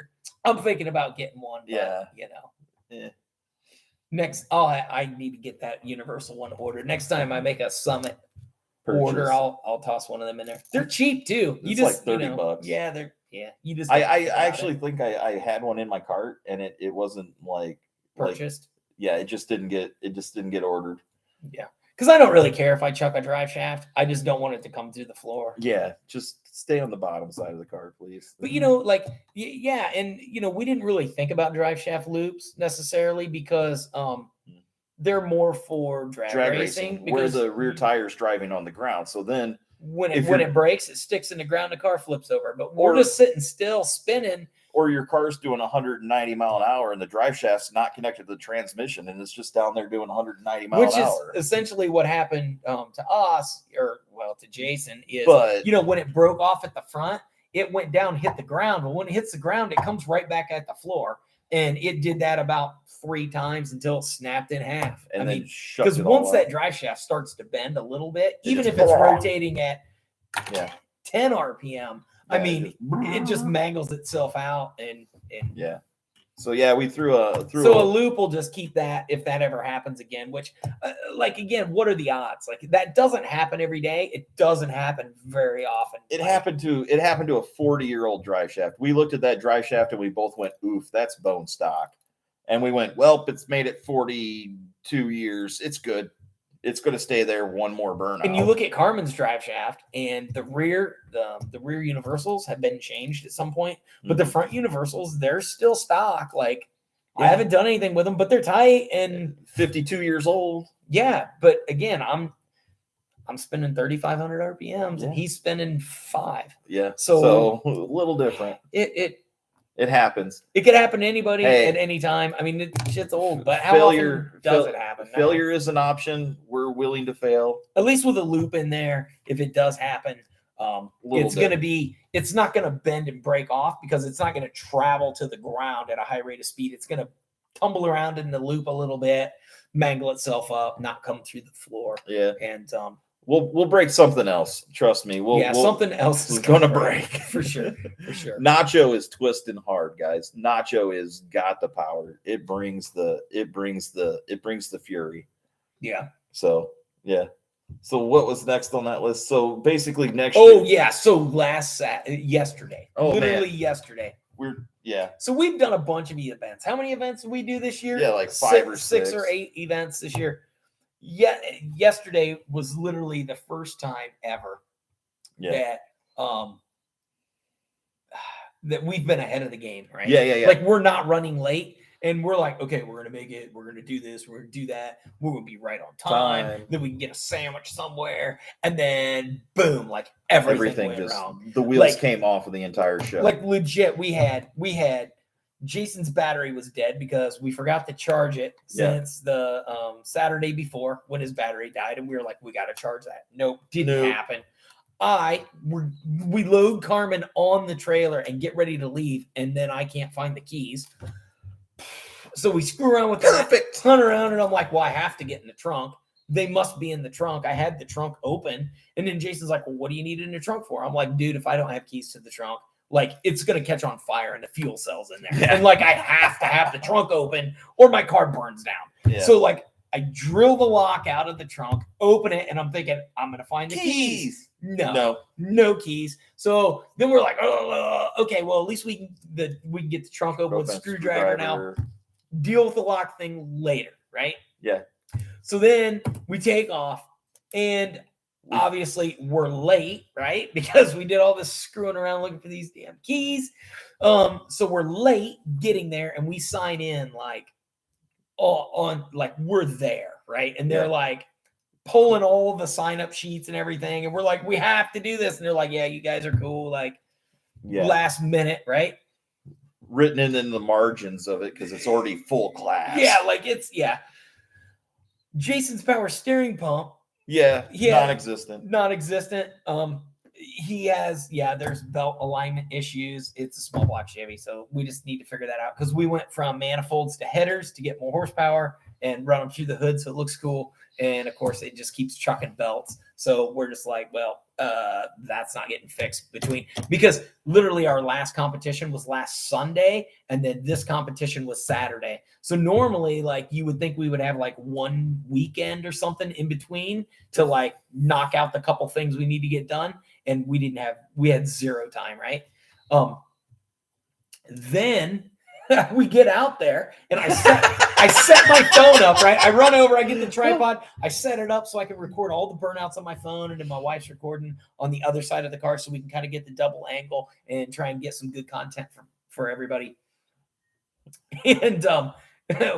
I'm thinking about getting one. But, Yeah. you know. Yeah. Next, I need to get that universal one ordered. Next time I make a Summit order, Purchase. I'll toss one of them in there. They're cheap too. It's like $30. Yeah, you just. I actually think I had one in my cart, and it wasn't like purchased. Yeah, it just didn't get ordered. Yeah, because I don't really care if I chuck a drive shaft. I just don't want it to come through the floor. Yeah, just stay on the bottom side of the cart, please. But yeah, and we didn't really think about drive shaft loops necessarily because they're more for drag racing where the rear tire's driving on the ground. So then when it breaks, it sticks in the ground, the car flips over. But we're just sitting still, spinning. Or your car's doing 190 mile an hour and the drive shaft's not connected to the transmission and it's just down there doing 190 miles an hour. Which is essentially what happened to us, to Jason, is when it broke off at the front, it went down, hit the ground. But when it hits the ground, it comes right back at the floor. And it did that about 3 times until it snapped in half. And because once that drive shaft starts to bend a little bit, even if it's rotating at 10 RPM, it just mangles itself out and yeah. So yeah, we threw a loop will just keep that if that ever happens again. Which, again, what are the odds? Like that doesn't happen every day. It doesn't happen very often. It happened to a 40-year-old drive shaft. We looked at that drive shaft and we both went, "Oof, that's bone stock." And we went, "Well, it's made it 42 years. It's good. It's going to stay there one more burnout." And you look at Carmen's drive shaft, and the rear universals have been changed at some point, but the front universals, they're still stock. Like I haven't done anything with them, but they're tight and 52 years old. Yeah, but again, I'm spinning 3,500 RPMs, and he's spinning 5. Yeah, so a little different. It happens. It could happen to anybody at any time. I mean, shit's old, but how often does it happen? Failure is an option. We're willing to fail. At least with a loop in there, if it does happen, it's not going to bend and break off because it's not going to travel to the ground at a high rate of speed. It's going to tumble around in the loop a little bit, mangle itself up, not come through the floor. Yeah. And We'll break something else. Trust me. Something else is going to break for sure. For sure. Nacho is twisting hard, guys. Nacho is got the power. It brings the fury. Yeah. So yeah. So what was next on that list? So basically next year. Oh yeah. So yesterday. Oh, literally man. Yesterday. So we've done a bunch of events. How many events did we do this year? Yeah, like 5 or 6. 6 or 8 events this year. Yeah, yesterday was literally the first time ever that we've been ahead of the game, right? Yeah. Like we're not running late, and we're like, okay, we're gonna make it. We're gonna do this. We're gonna do that. We're gonna be right on time. Then we can get a sandwich somewhere, and then boom, like everything went wrong. The wheels came off of the entire show. Like legit, we had. Jason's battery was dead because we forgot to charge it since the Saturday before when his battery died, and we were like, we got to charge that. Nope, didn't happen. We load Carmen on the trailer and get ready to leave, and then I can't find the keys. So we screw around with that, hunt around, and I'm like, well, I have to get in the trunk. They must be in the trunk. I had the trunk open, and then Jason's like, well, what do you need in the trunk for? I'm like, dude, if I don't have keys to the trunk, like it's going to catch on fire and the fuel cell's in there. And like, I have to have the trunk open or my car burns down. Yeah. So like I drill the lock out of the trunk, open it. And I'm thinking I'm going to find the keys. No keys. So then we're like, okay, well, at least we can get the trunk open with a screwdriver now, deal with the lock thing later. Right. Yeah. So then we take off and obviously we're late, right? Because we did all this screwing around looking for these damn keys. So we're late getting there, and we sign in like on like we're there, right? And they're Yeah. like pulling all the sign up sheets and everything, and we're like, we have to do this, and they're like, yeah, you guys are cool, like last minute, right? Written in the margins of it because it's already full class. Yeah, like it's Jason's power steering pump. Yeah, non-existent. He has, there's belt alignment issues. It's a small block Chevy, so we just need to figure that out because we went from manifolds to headers to get more horsepower and run them through the hood so it looks cool. And of course, it just keeps chucking belts. So we're just like, well, that's not getting fixed because literally our last competition was last Sunday, and then this competition was Saturday. So normally, like you would think we would have like one weekend or something in between to like knock out the couple things we need to get done, and we had zero time, right? Then we get out there, and I set my phone up, right? I run over, I get the tripod, I set it up so I can record all the burnouts on my phone, and then my wife's recording on the other side of the car so we can kind of get the double angle and try and get some good content for everybody. And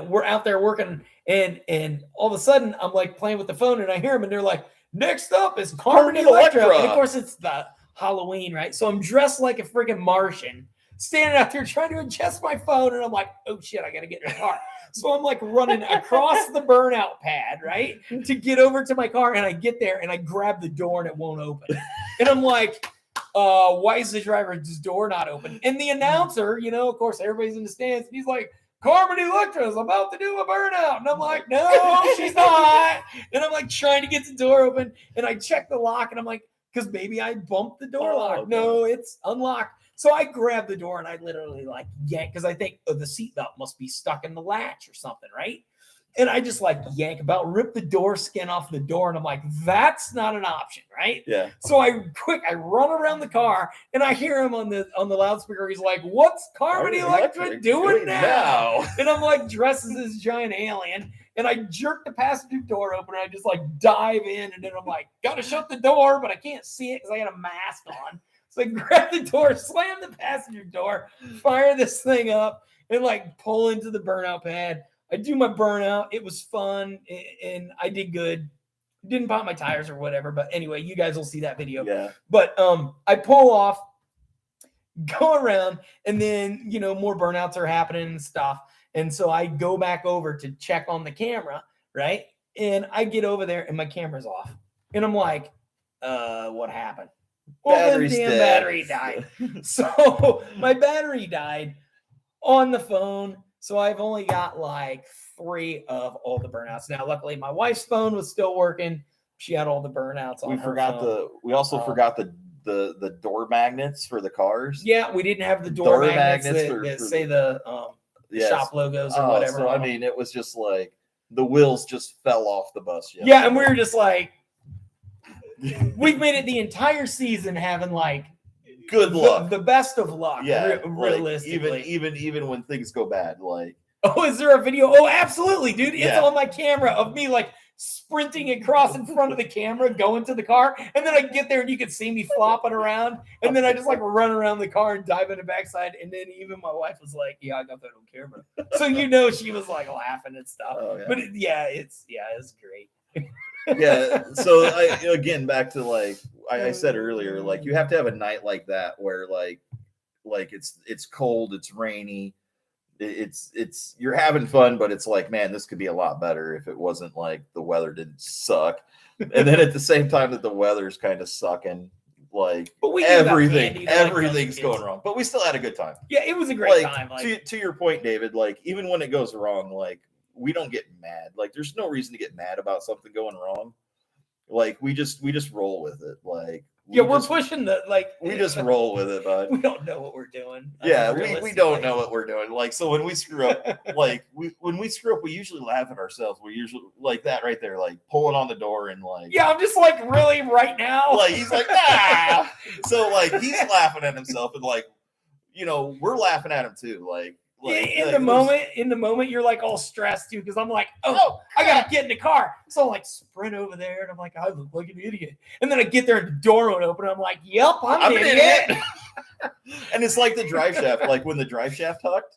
we're out there working, and all of a sudden I'm like playing with the phone, and I hear them, and they're like, next up is Carmen Electra. And of course it's the Halloween, right? So I'm dressed like a freaking Martian, standing out there trying to adjust my phone, and I'm like, oh shit, I gotta get in the car. So I'm like running across the burnout pad, right, to get over to my car, and I get there and I grab the door and it won't open. And I'm like, why is the driver's door not open? And the announcer, of course, everybody's in the stands, and he's like, Carmen Electra is about to do a burnout. And I'm like, no, she's not. And I'm like trying to get the door open, and I check the lock, and I'm like, because maybe I bumped the door lock. Okay. No, it's unlocked. So I grab the door and I literally like yank because I think the seatbelt must be stuck in the latch or something, right? And I just like yank about, rip the door skin off the door, and I'm like, that's not an option, right? Yeah. So I run around the car, and I hear him on the loudspeaker. He's like, "What's Carmen Electra doing now?" And I'm like, dressed as this giant alien, and I jerk the passenger door open, and I just like dive in, and then I'm like, gotta shut the door, but I can't see it because I got a mask on. So I grab the door, slam the passenger door, fire this thing up, and like pull into the burnout pad. I do my burnout. It was fun, and I did good. Didn't pop my tires or whatever, but anyway, you guys will see that video. Yeah. But I pull off, go around, and then more burnouts are happening and stuff. And so I go back over to check on the camera, right? And I get over there, and my camera's off, and I'm like, "What happened?" Well, the damn battery died. So my battery died on the phone. So I've only got like 3 of all the burnouts. Now, luckily, my wife's phone was still working. She had all the burnouts on her phone. We also forgot the door magnets for the cars. Yeah, we didn't have the door magnets that say the shop logos or whatever. So, I mean, it was just like the wheels just fell off the bus. Yesterday. Yeah, and we were just like, we've made it the entire season having like good luck, the best of luck. Yeah, realistically, like even when things go bad, like. Oh, is there a video? Oh, absolutely, dude. It's on my camera of me like sprinting across in front of the camera, going to the car, and then I get there and you can see me flopping around, and then I just like run around the car and dive in the backside, and then even my wife was like, "Yeah, I got that on camera," so she was like laughing and stuff. Oh, yeah. But it's great. Yeah. So again, back to like I said earlier, like you have to have a night like that where like it's cold, it's rainy, it's you're having fun, but it's like, man, this could be a lot better if it wasn't like the weather didn't suck. And then at the same time that the weather's kind of sucking, like everything's going wrong. But we still had a good time. Yeah, it was a great time. Like, to your point, David, like even when it goes wrong, like we don't get mad. Like there's no reason to get mad about something going wrong. Like we just roll with it. Like we're pushing the we just roll with it, bud. We don't know what we're doing. Yeah, we don't know what we're doing. Like so when we screw up, we usually laugh at ourselves. We usually like that right there, like pulling on the door and like I'm just like really right now. Like he's like ah. So like he's laughing at himself and like we're laughing at him too. Like in the moment you're like all stressed too because I'm like, oh, I gotta get in the car, so I like sprint over there and I'm like, I look like an idiot, and then I get there and the door won't open. I'm like, yep, I'm an idiot. And it's like the drive shaft, like when the drive shaft hucked,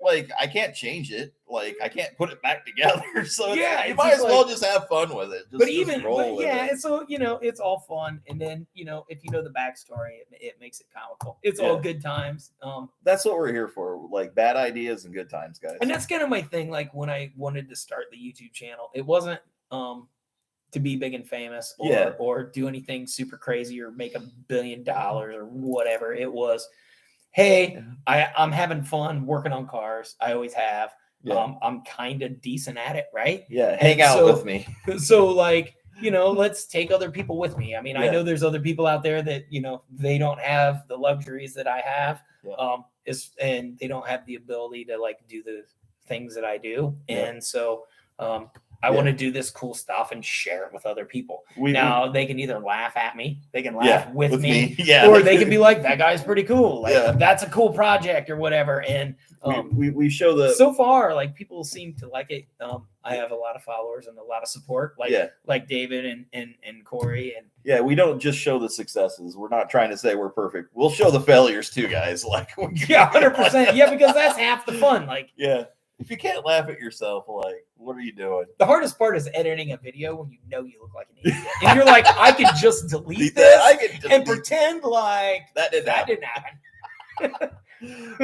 like I can't change it. Like I can't put it back together. So Yeah, you it's might just as well like- just have fun with it. But Just roll with yeah, it. so it's all fun, and then if you know the backstory, it makes it comical. It's all Yeah. good times. That's what we're here for. Like bad ideas and good times, guys. And that's kind of my thing. Like when I wanted to start the YouTube channel, it wasn't to be big and famous or do anything super crazy or make $1 billion or whatever. It was, hey, I'm having fun working on cars. I always have. Yeah. I'm kind of decent at it, right? Yeah, hang out with me. So like, let's take other people with me. I mean, I Yeah. know there's other people out there that, they don't have the luxuries that I have. Yeah. And they don't have the ability to like do the things that I do. Yeah. And so I want to do this cool stuff and share it with other people. They can either laugh at me, they can laugh with me. Yeah. Or they can be like, that guy's pretty cool. Like that's a cool project or whatever. And we show the so far, like people seem to like it. I have a lot of followers and a lot of support, like David and Corey. And yeah, we don't just show the successes. We're not trying to say we're perfect. We'll show the failures too, guys. Like 100%. Yeah, because that's half the fun. Like if you can't laugh at yourself, like what are you doing? The hardest part is editing a video when you look like an idiot. And you're like, I could just delete this and pretend like that didn't happen.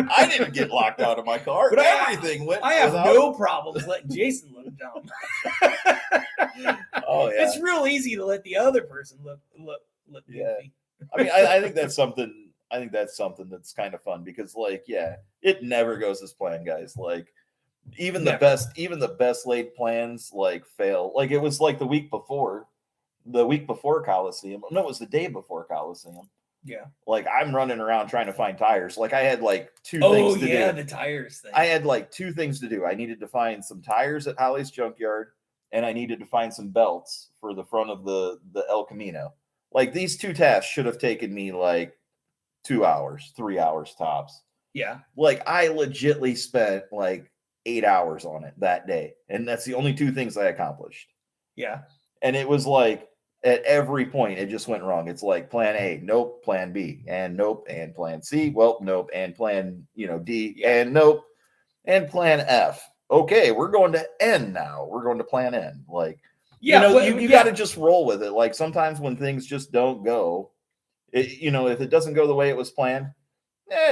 I didn't get locked out of my car. But everything went. I have no problems letting Jason look dumb. Oh yeah, it's real easy to let the other person look goofy. I mean, I think that's something. I think that's something that's kind of fun because, like, it never goes as planned, guys. Like, even the best laid plans like fail. Like it was like the week before Coliseum. No, it was the day before Coliseum. Yeah. Like I'm running around trying to find tires. Like I had like two things to do. Oh yeah, the tires thing. I had like two things to do. I needed to find some tires at Holly's Junkyard, and I needed to find some belts for the front of the El Camino. Like these two tasks should have taken me like 2 hours, 3 hours tops. Yeah. Like I legitly spent like 8 hours on it that day, and that's the only two things I accomplished. Yeah. And it was like at every point it just went wrong. It's like plan A, nope, plan B, and nope, and plan C, well, nope, and plan D, and nope, and plan F. Okay, we're going to N now. We're going to plan N. Like you got to just roll with it. Like sometimes when things just don't go, if it doesn't go the way it was planned,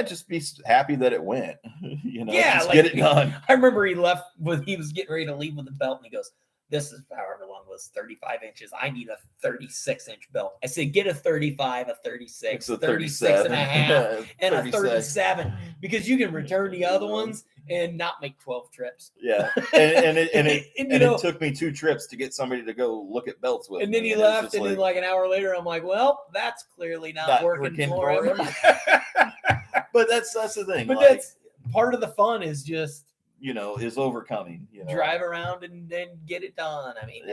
just be happy that it went. Just get it done. I remember he left when he was getting ready to leave with the belt, and he goes, "This is however long it was, 35 inches. I need a 36-inch belt." I said, "Get a 35, a 36, a 36 and a half, and a 37, because you can return the other ones and not make 12 trips." Yeah, and it took me 2 trips to get somebody to go look at belts with. And then he left, and then like an hour later, I'm like, "Well, that's clearly not working for him." But that's the thing. But that's part of the fun is just is overcoming. Drive around and then get it done. I mean,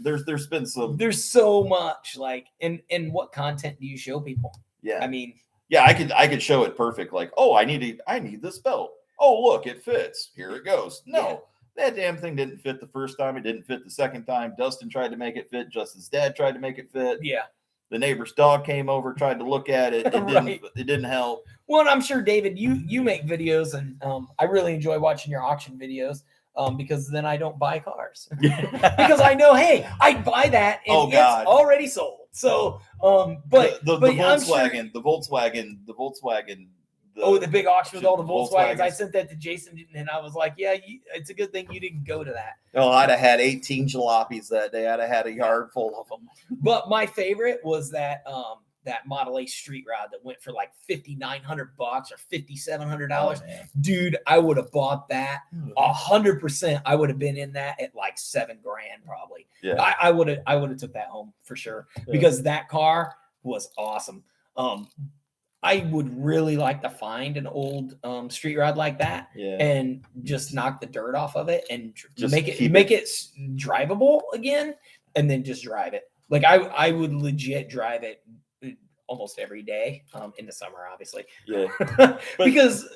there's been some. There's so much like, and what content do you show people? Yeah, I mean, I could show it perfect. Like, oh, I need this belt. Oh, look, it fits. Here it goes. No, that damn thing didn't fit the first time. It didn't fit the second time. Dustin tried to make it fit. Justin's dad tried to make it fit. Yeah. The neighbor's dog came over, tried to look at it. It didn't help. Well, and I'm sure, David, you make videos, and I really enjoy watching your auction videos because then I don't buy cars. Because I know, hey, I'd buy that and it's already sold. So, but the Volkswagen, the Volkswagen. The big auction with all the Volkswagens. I sent that to Jason, and I was like, yeah, it's a good thing you didn't go to that. Oh, I'd have had 18 jalopies that day. I'd have had a yard full of them. But my favorite was that Model A street rod that went for like $5,900 or $5,700. Oh, dude, I would have bought that 100%. I would have been in that at like $7,000 probably. Yeah, I would have took that home for sure because that car was awesome. I would really like to find an old street rod like that and just knock the dirt off of it and just make it drivable again, and then just drive it. Like I would legit drive it almost every day in the summer, obviously. Yeah, because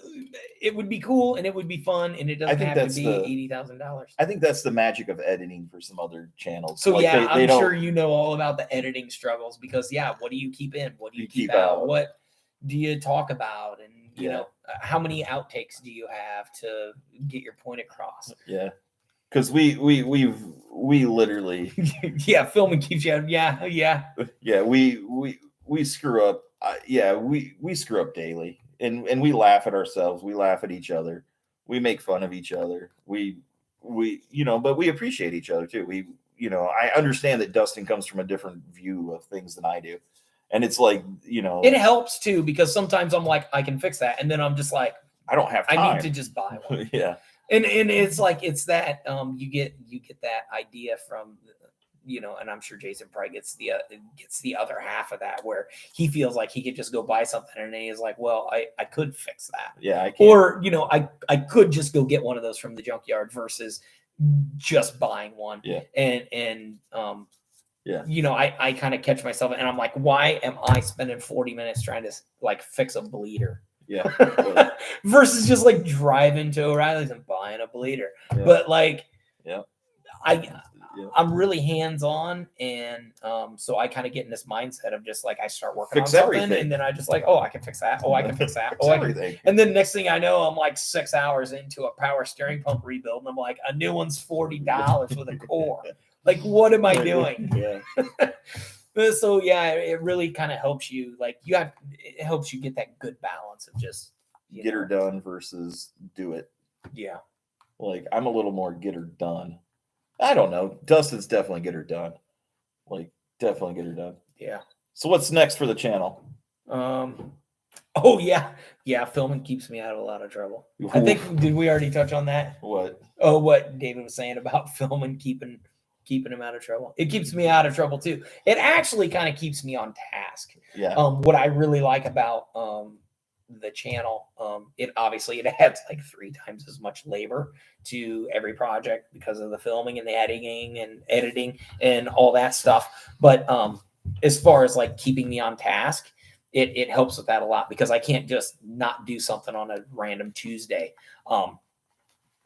it would be cool and it would be fun, and it doesn't have to be $80,000. I think that's the magic of editing for some other channels. So like I'm sure you know all about the editing struggles because what do you keep in? What do you keep out? What do you talk about? And You know, how many outtakes do you have to get your point across? Yeah. Because we literally filming keeps you out. Yeah, we screw up. We screw up daily, and we laugh at ourselves. We laugh at each other. We make fun of each other. We but we appreciate each other too. I understand that Dustin comes from a different view of things than I do, and it's like it helps too, because sometimes I'm like, I can fix that, and then I'm just like, I don't have time. I need to just buy one. Yeah. And it's like, it's that you get that idea from, and I'm sure Jason probably gets the other half of that, where he feels like he could just go buy something, and then he's like, well, I could fix that. Yeah, I can. Or I could just go get one of those from the junkyard versus just buying one. Yeah. And yeah. I kind of catch myself, and I'm like, why am I spending 40 minutes trying to like fix a bleeder? Yeah. Versus just like driving to O'Reilly's and buying a bleeder. Yeah. But like, yeah, I'm really hands-on, and so I kind of get in this mindset of just like, I start working fix on something, everything. And then I just like, oh, I can fix that. Oh, I can fix that. Oh, everything. And then next thing I know, I'm like 6 hours into a power steering pump rebuild, and I'm like, a new one's $40 with a core. Like, what am I doing? Yeah. So yeah, it really kind of helps you. Like, it helps you get that good balance of just get her done versus do it. Yeah. Like, I'm a little more get her done. I don't know. Dustin's definitely get her done. Like, definitely get her done. Yeah. So what's next for the channel? Oh yeah. Yeah. Filming keeps me out of a lot of trouble. Oof. I think, did we already touch on that? What? Oh, what David was saying about filming keeping him out of trouble. It keeps me out of trouble too. It actually kind of keeps me on task. Yeah. What I really like about the channel, it adds like 3 times as much labor to every project because of the filming and the editing and all that stuff. But as far as like keeping me on task, it helps with that a lot, because I can't just not do something on a random Tuesday. I'm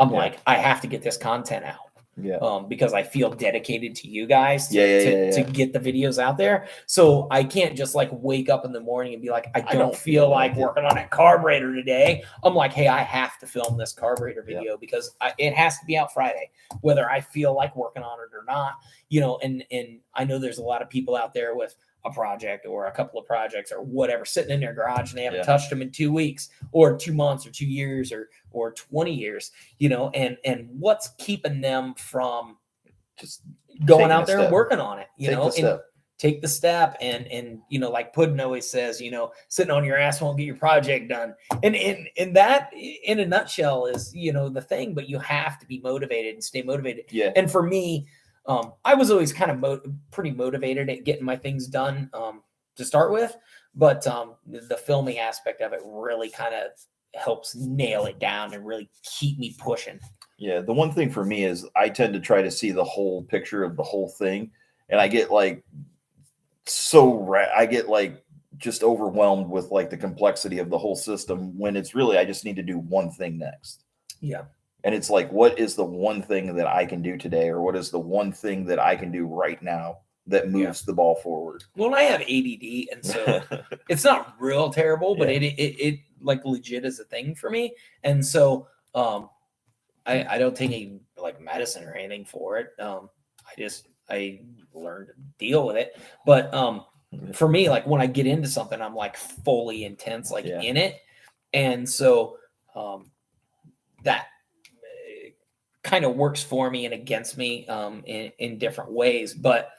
like, I have to get this content out. Yeah. Because I feel dedicated to you guys to get the videos out there. So I can't just like wake up in the morning and be like, I don't feel like working on that carburetor today. I'm like, hey, I have to film this carburetor video because it has to be out Friday, whether I feel like working on it or not. And I know there's a lot of people out there with a project or a couple of projects or whatever sitting in their garage, and they haven't touched them in 2 weeks or 2 months or 2 years or 20 years, and what's keeping them from just going out there and working on it, take the step. And like Puddin always says, sitting on your ass won't get your project done. And that in a nutshell is, the thing, but you have to be motivated and stay motivated. Yeah. And for me, I was always kind of pretty motivated at getting my things done to start with, but the filming aspect of it really kind of helps nail it down and really keep me pushing. Yeah, the one thing for me is I tend to try to see the whole picture of the whole thing, and I get like I get like just overwhelmed with like the complexity of the whole system, when it's really I just need to do one thing next. Yeah. And it's like, what is the one thing that I can do today, or what is the one thing that I can do right now that moves the ball forward? Well, I have ADD, and so it's not real terrible, but it like legit is a thing for me. And so I don't take any like medicine or anything for it. I learned to deal with it. But for me, like when I get into something, I'm like fully intense, like in it. And so that kind of works for me and against me in different ways. But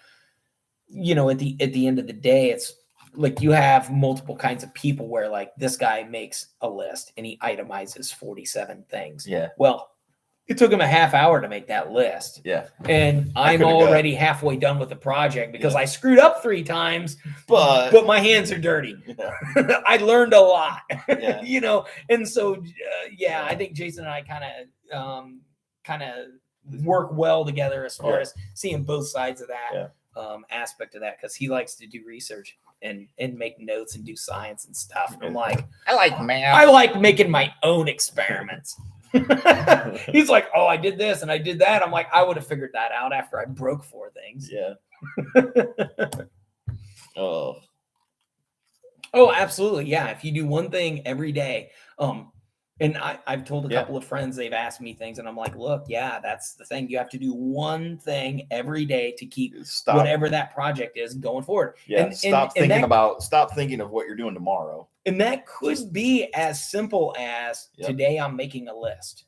at the end of the day, it's like you have multiple kinds of people where like this guy makes a list and he itemizes 47 things. Yeah. Well, it took him a half hour to make that list. Yeah. And I'm already halfway done with the project because I screwed up 3 times, but my hands are dirty. Yeah. I learned a lot, and so, I think Jason and I kind of work well together as far as seeing both sides of that aspect of that, because he likes to do research and make notes and do science and stuff. And I'm like, I like math. I like making my own experiments. He's like, oh, I did this and I did that. I'm like, I would have figured that out after I broke 4 things. Yeah. Oh. Oh, absolutely. Yeah. If you do one thing every day, and I've told a couple of friends, they've asked me things, and I'm like, look, yeah, that's the thing. You have to do one thing every day to keep whatever that project is going forward. Yeah. Stop thinking of what you're doing tomorrow. And that could be as simple as today I'm making a list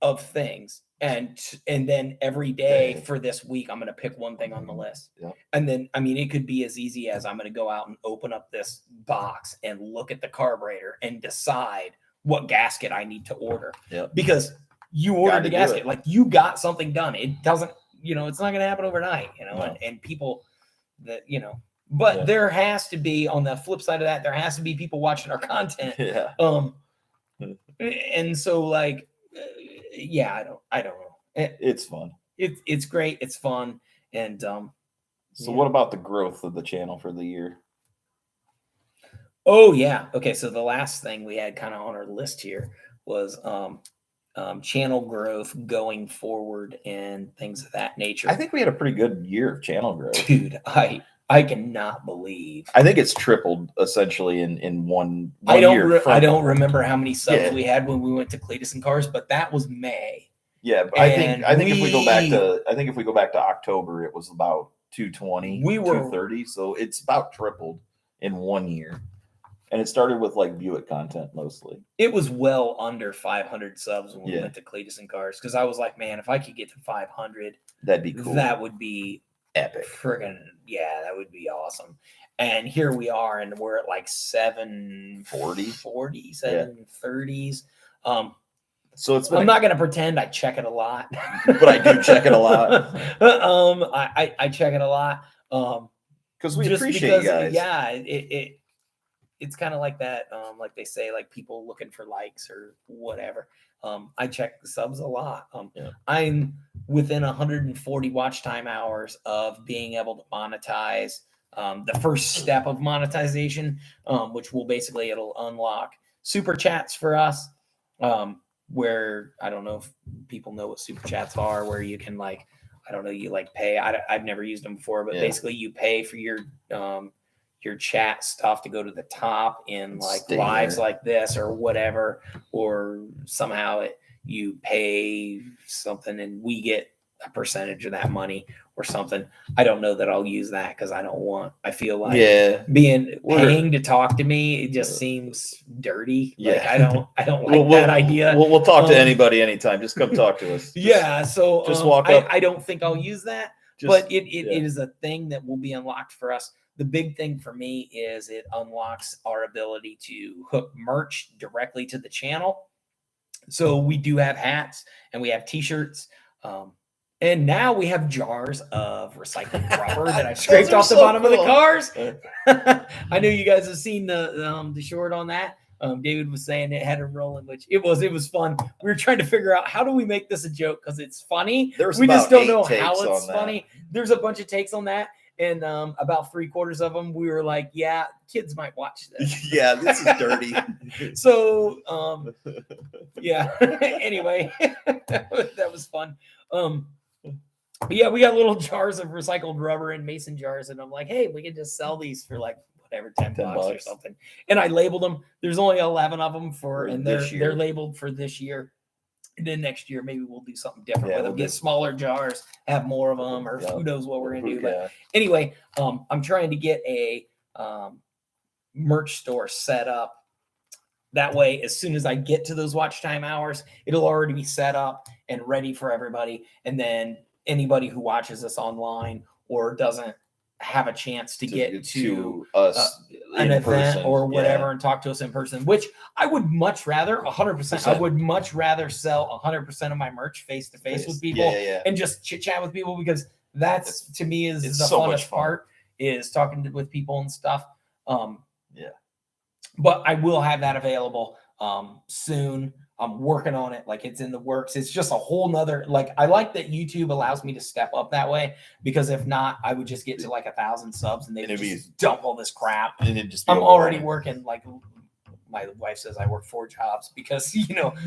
of things. And then every day for this week, I'm going to pick one thing on the list. And then, I mean, it could be as easy as I'm going to go out and open up this box and look at the carburetor and decide what gasket I need to order. Because you ordered the gasket, like you got something done. It doesn't, it's not going to happen overnight, and people that, but there has to be, on the flip side of that, there has to be people watching our content. And so like, I don't know. It's fun. It's great. It's fun. And so what about the growth of the channel for the year? Oh yeah. Okay. So the last thing we had kind of on our list here was channel growth going forward and things of that nature. I think we had a pretty good year of channel growth. Dude, I cannot believe. I think it's tripled essentially in one year. I don't remember how many subs we had when we went to Cletus and Cars, but that was May. Yeah, but I think if we go back to October, it was about 220, 230. So it's about tripled in 1 year. And it started with like Buick content mostly. It was well under 500 subs when we went to Cletus and Cars, because I was like, man, if I could get to 500, that'd be cool. That would be epic. Friggin' yeah, that would be awesome. And here we are, and we're at like 740, 730s. So it's. I'm not going to pretend I check it a lot, but I do check it a lot. I check it a lot. Because we appreciate you guys. Yeah, it's kind of like that. Like they say, like people looking for likes or whatever. I check the subs a lot. I'm within 140 watch time hours of being able to monetize. The first step of monetization, which will basically, it'll unlock super chats for us. Where I don't know if people know what super chats are, where you can like, I don't know, you like pay. I've never used them before, but basically you pay for your chat stuff to go to the top in like lives like this or whatever, or somehow you pay something and we get a percentage of that money or something. I don't know that I'll use that because I feel like paying to talk to me, it just seems dirty. Like I don't like that idea. We'll talk to anybody anytime. Just come talk to us. So just walk up. I don't think I'll use that, but it is a thing that will be unlocked for us. The big thing for me is it unlocks our ability to hook merch directly to the channel. So we do have hats and we have t-shirts. And now we have jars of recycled rubber that I've scraped off the bottom of the cars. I know you guys have seen the short on that. David was saying it had a rolling, which it was fun. We were trying to figure out, how do we make this a joke? Because it's funny. We just don't know how it's funny. There's a bunch of takes on that. And about 3/4 of them, we were like, yeah, kids might watch this. Yeah, this is dirty. So, anyway, that was fun. Yeah, we got little jars of recycled rubber in mason jars, and I'm like, hey, we can just sell these for like whatever, $10 or something. And I labeled them. There's only 11 of them and they're labeled for this year. And then next year, maybe we'll do something different with them. Get smaller jars, have more of them, or who knows what we're gonna do. But anyway, I'm trying to get a merch store set up. That way, as soon as I get to those watch time hours, it'll already be set up and ready for everybody. And then anybody who watches us online or doesn't have a chance to get to us an event or whatever and talk to us in person, which I would much rather 100%. I would much rather sell 100% of my merch face to face with people and just chit chat with people, because that's to me is the funnest part, is talking with people and stuff. But I will have that available soon. I'm working on it. Like, it's in the works. It's just a whole nother, like, I like that YouTube allows me to step up that way, because if not, I would just get to like 1,000 subs and they would just dump all this crap. And it'd just I'm already working, like my wife says I work 4 jobs because,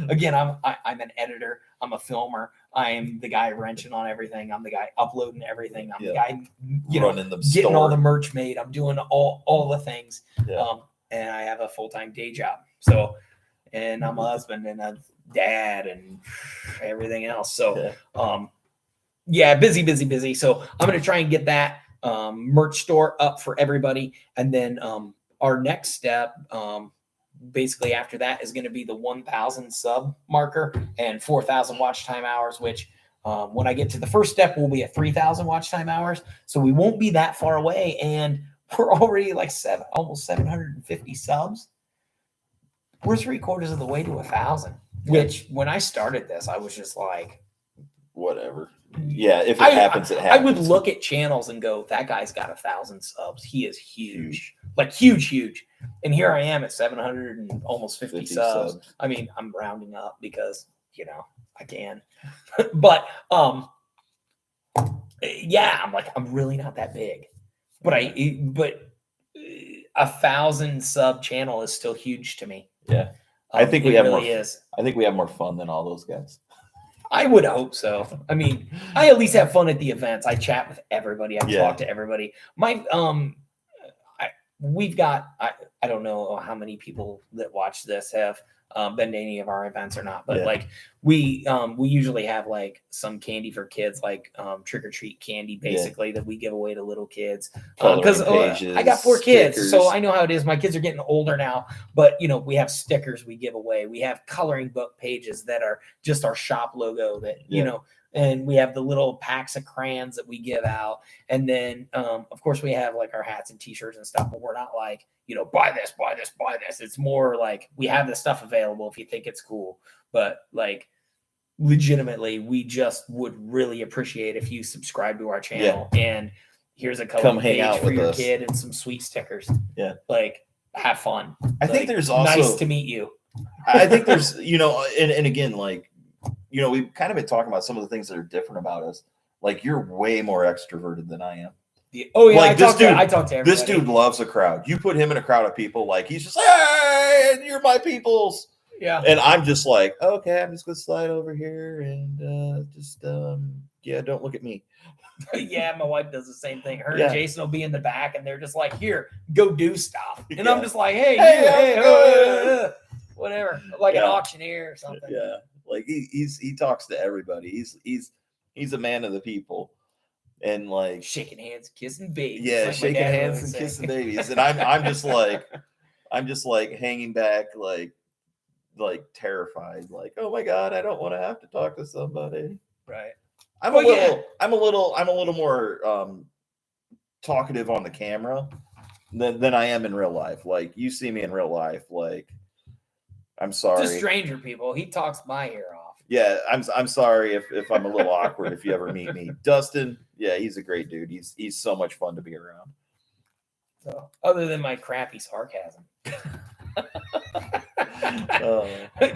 again, I'm an editor. I'm a filmer. I'm the guy wrenching on everything. I'm the guy uploading everything. I'm the guy, getting all the merch made. I'm doing all the things. and I have a full-time day job. So, and I'm a husband and a dad and everything else. So, busy. So I'm going to try and get that merch store up for everybody. And then our next step, basically after that, is going to be the 1,000 sub marker and 4,000 watch time hours, which when I get to the first step, will be at 3,000 watch time hours. So we won't be that far away. And we're already like almost 750 subs. We're 3/4 of the way to 1,000, which when I started this, I was just like, whatever. Yeah, if it happens, it happens. I would look at channels and go, that guy's got 1,000 subs. He is huge. Like huge. And here I am at 700 and almost 50 subs. I mean, I'm rounding up because, I can. But yeah, I'm really not that big. But 1,000 sub channel is still huge to me. Yeah. I think we have really more. Is. I think we have more fun than all those guys. I would hope so. I mean, I at least have fun at the events. I chat with everybody. I talk to everybody. We've got I don't know how many people that watch this have been to any of our events or not, but like we usually have like some candy for kids, like trick or treat candy, basically that we give away to little kids. Because I got 4 kids, stickers. So I know how it is. My kids are getting older now, but we have stickers we give away. We have coloring book pages that are just our shop logo that and we have the little packs of crayons that we give out. And then, of course, we have like our hats and t-shirts and stuff, but we're not like, buy this. It's more like we have this stuff available if you think it's cool. But like legitimately, we just would really appreciate if you subscribe to our channel. And here's a coloring page for your kid and some sweet stickers. Yeah. Like have fun. I think there's also nice to meet you. I think there's, and again, like, we've kind of been talking about some of the things that are different about us. Like, you're way more extroverted than I am. Oh yeah, like I talk to everybody. This dude loves a crowd. You put him in a crowd of people, like he's just like, hey, you're my peoples. Yeah. And I'm just like, okay, I'm just gonna slide over here and don't look at me. Yeah, my wife does the same thing. Her and Jason will be in the back, and they're just like, here, go do stuff. And I'm just like, hey, whatever, like an auctioneer or something. Yeah. Like he talks to everybody. He's a man of the people, and like shaking hands, kissing babies. Yeah, like shaking hands and kissing babies. And I'm just like hanging back, like terrified, like, oh my God, I don't want to have to talk to somebody. Right. I'm a little more talkative on the camera than I am in real life. Like you see me in real life, like. I'm sorry. To stranger people, he talks my ear off. Yeah, I'm sorry if I'm a little awkward if you ever meet me. Dustin, yeah, he's a great dude. He's so much fun to be around. So, other than my crappy sarcasm,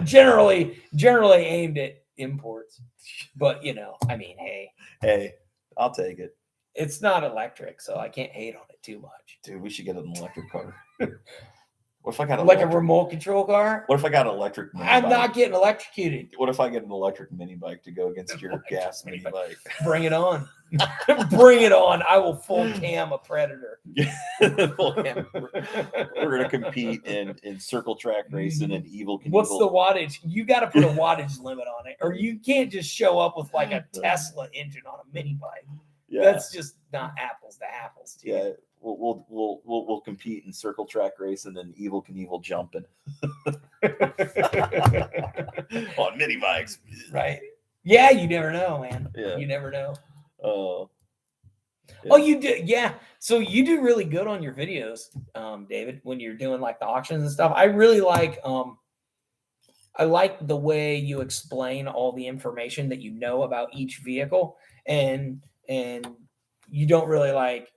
generally aimed at imports, but hey, I'll take it. It's not electric, so I can't hate on it too much. Dude, we should get an electric car. What if I got a remote control car? What if I got an electric mini I'm bike? not getting electrocuted. What if I get an electric mini bike to go against your gas mini bike? Bring it on. Bring it on. I will full cam a Predator. Full cam. We're going to compete in circle track racing and Evil Knievel. What's the wattage? You got to put a wattage limit on it, or you can't just show up with like a Tesla engine on a mini bike. Yeah. That's just not apples to apples. Dude. Yeah. We'll compete in circle track racing and Evil Knievel jumping on mini bikes. Right. Yeah, you never know, man. Yeah. You never know. Oh, you do. Yeah. So you do really good on your videos, David, when you're doing like the auctions and stuff. I really like I like the way you explain all the information that you know about each vehicle, and you don't really like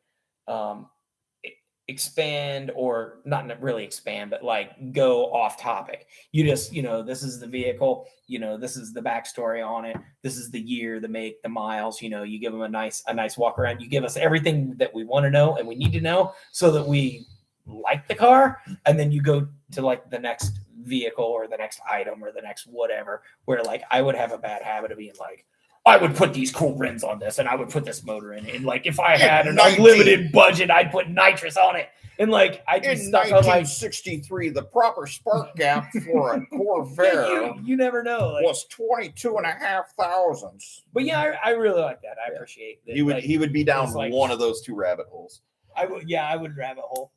expand, or not really expand, but like go off topic. You just, this is the vehicle, this is the backstory on it. This is the year, the make, the miles, you give them a nice walk around. You give us everything that we want to know and we need to know so that we like the car. And then you go to like the next vehicle or the next item or the next whatever, where like I would have a bad habit of being like, I would put these cool rims on this, and I would put this motor in it. And like, if I had an 19 unlimited budget, I'd put nitrous on it. And like, I'd be In stuck on like 1963, the proper spark gap for a Corvair you never know. Like, was 22,500. but yeah, I really like that. I appreciate that. He would be down it's like- one of those two rabbit holes. I would rabbit hole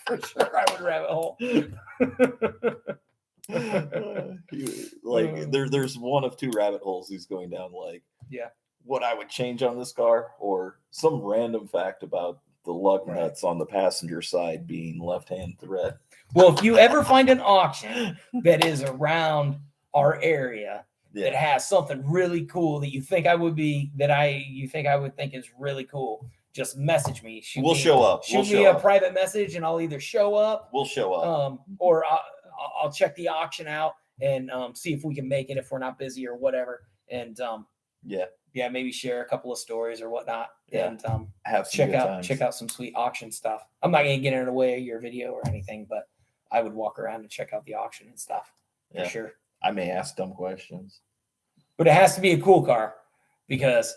for sure. I would rabbit hole. There's one of two rabbit holes he's going down. Like, Yeah. what I would change on this car, or some random fact about the lug Right. nuts on the passenger side being left-hand thread. Well, if you ever find an auction that is around our area that has something really cool that you think I would think is really cool, just message me. We'll show up. Shoot me a private message, and I'll either show up. We'll show up. Or I'll check the auction out and see if we can make it if we're not busy or whatever. And maybe share a couple of stories or whatnot. Yeah. And Have some check good out times. some sweet auction stuff. I'm not gonna get in the way of your video or anything, but I would walk around and check out the auction and stuff for sure. I may ask dumb questions. But it has to be a cool car because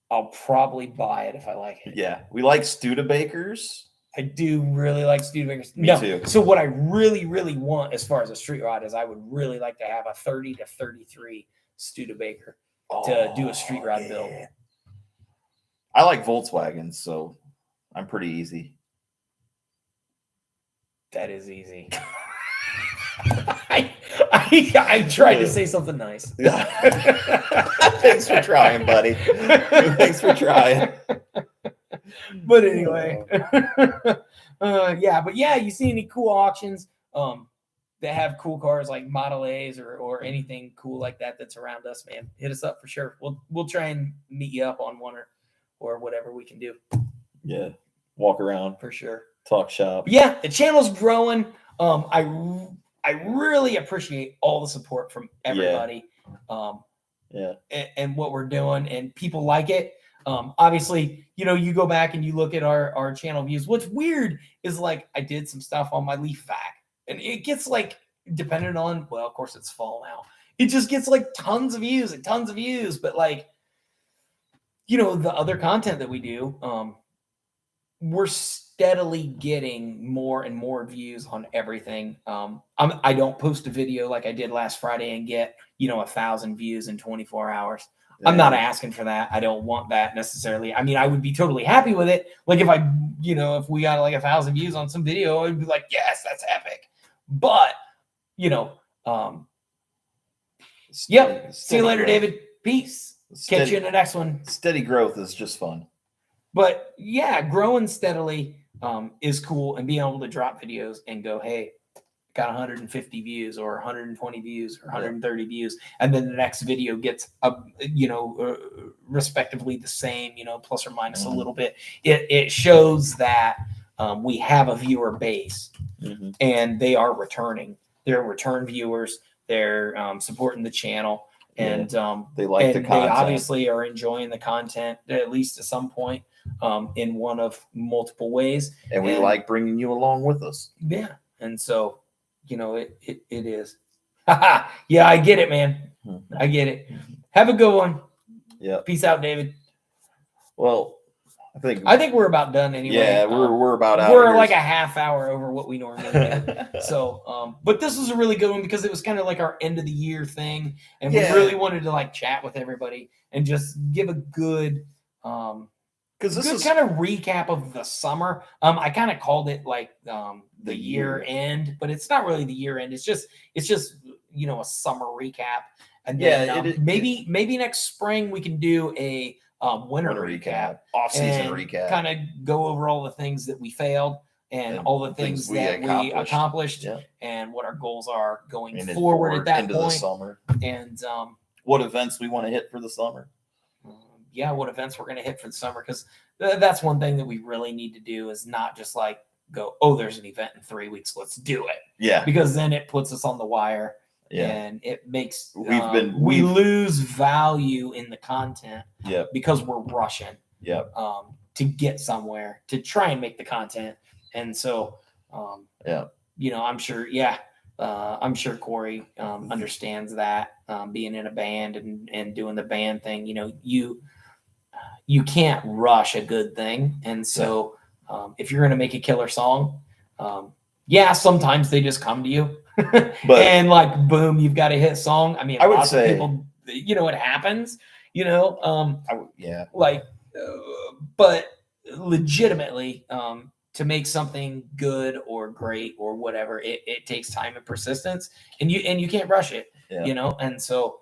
I'll probably buy it if I like it. Yeah, we like Studebakers. I do really like Studebakers. Me too. So what I really, really want as far as a street rod is I would really like to have a 30 to 33 Studebaker to do a street rod build. I like Volkswagens, so I'm pretty easy. That is easy. I tried to say something nice. Thanks for trying, buddy. Thanks for trying. But anyway, you see any cool auctions that have cool cars like Model A's or anything cool like that that's around us, man, hit us up for sure. We'll try and meet you up on one or whatever we can do. Yeah, walk around For sure. talk shop. But yeah, the channel's growing. I really appreciate all the support from everybody. And what we're doing, and people like it. Obviously, you go back and you look at our channel views. What's weird is like I did some stuff on my leaf vac, and it gets like, depending on, well, of course it's fall now. It just gets like tons of views and tons of views. But like, the other content that we do, we're steadily getting more and more views on everything. I don't post a video like I did last Friday and get 1,000 views in 24 hours. I'm not asking for that. I don't want that necessarily. I mean, I would be totally happy with it. Like if if we got like 1,000 views on some video, I'd be like, yes, that's epic. But see you later, David. Peace. Catch you in the next one. Steady growth is just fun. But yeah, growing steadily is cool, and being able to drop videos and go, hey, got 150 views or 120 views or 130 views, and then the next video gets respectively the same, plus or minus a little bit. It shows that we have a viewer base, and they are returning. They're return viewers. They're supporting the channel, and they like the content. They obviously are enjoying the content, at least at some point, in one of multiple ways. And we like bringing you along with us. Yeah, and so it is. Yeah, I get it, man. I get it. Have a good one. Yeah. Peace out, David. Well, I think we're about done anyway. Yeah, we're about out. We're like a half hour over what we normally do. So, but this was a really good one because it was kind of like our end of the year thing, and we really wanted to like chat with everybody and just give a good because this is kind of recap of the summer. I kind of called it like the year end, but it's not really the year end. It's just a summer recap, and then maybe next spring we can do a winter recap, off-season recap, kind of go over all the things that we failed and all the things that we accomplished, and what our goals are going forward at that into point. The summer, and what events we want to hit for the summer. What events we're going to hit for the summer, because that's one thing that we really need to do is not just like go, oh, there's an event in 3 weeks, let's do it. Yeah, because then it puts us on the wire. Yeah, and it makes we lose value in the content. Yeah, because we're rushing. Yeah, to get somewhere to try and make the content, and so I'm sure. I'm sure Corey understands that, being in a band and doing the band thing, you can't rush a good thing. And so if you're going to make a killer song, sometimes they just come to you But and like, boom, you've got a hit song. I mean, I would lots of say- people, it happens, yeah. but legitimately, to make something good or great or whatever, it takes time and persistence, and you can't rush it, Yeah. And so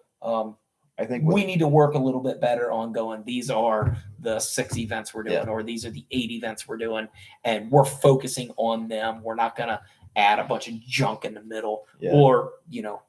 I think we need to work a little bit better on going, these are the 6 events we're doing, Yeah. or these are the 8 events we're doing, and we're focusing on them. We're not going to add a bunch of junk in the middle, Yeah. or,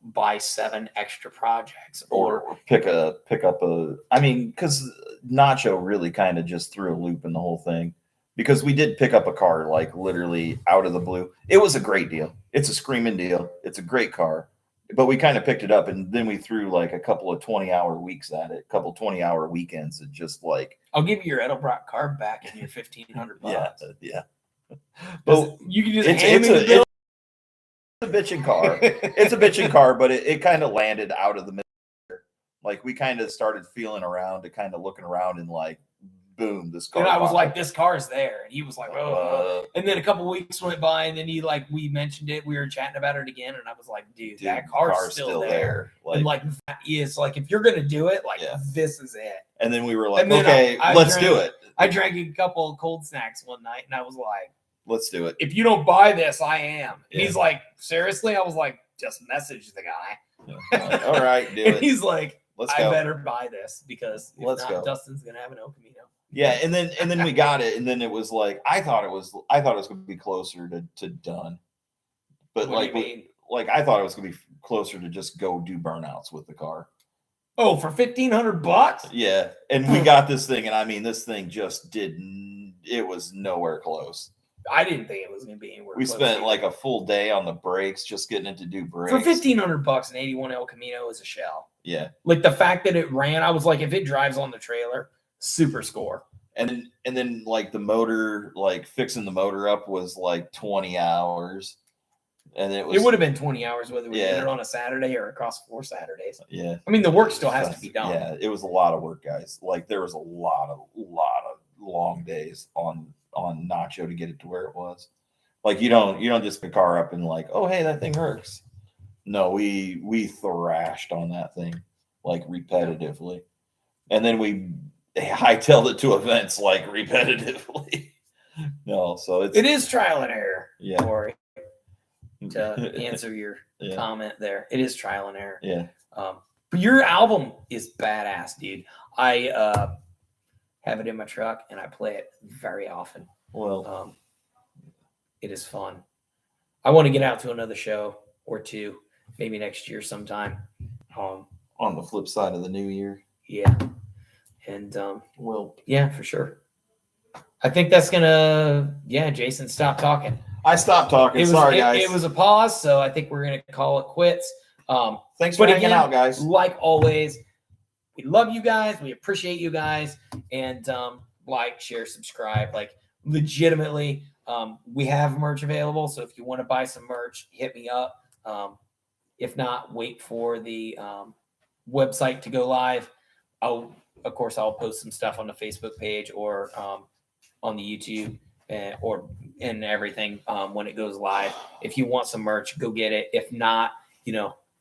buy 7 extra projects, or pick up a, I mean, because Nacho really kind of just threw a loop in the whole thing, because we did pick up a car like literally out of the blue. It was a great deal. It's a screaming deal. It's a great car. But we kind of picked it up, and then we threw like a couple of 20-hour weeks at it, a couple 20-hour weekends. It just like, I'll give you your Edelbrock card back and your $1,500. yeah. But you can just it's hand me the bill. a bitching car. It's a bitching car, but it kind of landed out of the middle. Like we kind of started feeling around, to kind of looking around, and like, boom, this car. And I was like, this car's there. And he was like, oh. And then a couple weeks went by, and then we mentioned it. We were chatting about it again. And I was like, dude, that car's still there. Like, and like, it's like, if you're going to do it, like, this is it. And then we were like, then okay, let's do it. I drank a couple of cold snacks one night, and I was like, let's do it. If you don't buy this, I am. And Yeah. he's like, seriously? I was like, just message the guy. Yeah. All right, do And it. he's like, Let's I go. better buy this, because if Let's not, go. Dustin's gonna have an El Camino. Yeah, and then we got it, and then it was like, I thought it was going to be closer to done, but What do you mean? like I thought it was going to be closer to just go do burnouts with the car. Oh, for $1,500? Yeah, and we got this thing, and I mean, this thing just didn't. It was nowhere close. I didn't think it was gonna be anywhere. We close spent either. like a full day on the brakes, just getting it to do brakes. For $1,500, an 81 El Camino is a shell. Yeah, Like the fact that it ran, I was like, if it drives on the trailer, super score. and then like the motor, like fixing the motor up was like 20 hours, and it It would have been 20 hours whether we did Yeah. it on a Saturday or across 4 Saturdays. Yeah. I mean, the work still has to be done. Yeah, it was a lot of work, guys. Like there was a lot of long days on Nacho to get it to where it was. Like you don't just pick the car up and like, oh hey, that thing works. No, we thrashed on that thing like repetitively, and then we hightailed it to events like repetitively. No, so It is trial and error, yeah. Corey. To answer your Yeah. comment there, it is trial and error. Yeah. But your album is badass, dude. I have it in my truck and I play it very often. Well, It is fun. I want to get out to another show or two, maybe next year sometime. on the flip side of the new year. Yeah. And Well, yeah, for sure. I think that's gonna. Yeah, Jason, stop talking. I stopped talking. Sorry, guys. It was a pause, so I think we're gonna call it quits. Thanks for hanging out, guys. Like always, we love you guys. We appreciate you guys, and like, share, subscribe. Like legitimately, we have merch available. So if you want to buy some merch, hit me up. If not, wait for the website to go live. I'll post some stuff on the Facebook page or on the YouTube and everything when it goes live. If you want some merch, go get it. If not,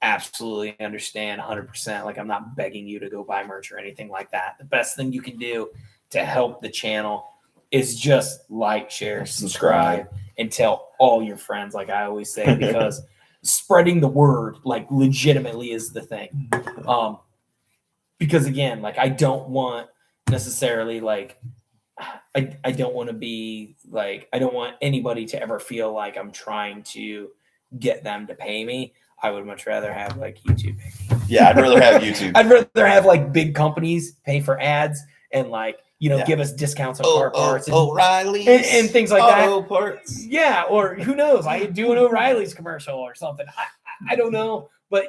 absolutely understand 100%. Like I'm not begging you to go buy merch or anything like that. The best thing you can do to help the channel is just like, share, subscribe, and tell all your friends, like I always say, because spreading the word like legitimately is the thing. Because again, like I don't want necessarily like I don't want to be like, I don't want anybody to ever feel like I'm trying to get them to pay me. I would much rather have like YouTube pay me. Yeah, I'd rather have YouTube. I'd rather have like big companies pay for ads and like, give us discounts on car parts and O'Reilly's and things like auto that. Parts. Yeah, or who knows? I could do an O'Reilly's commercial or something. I don't know, but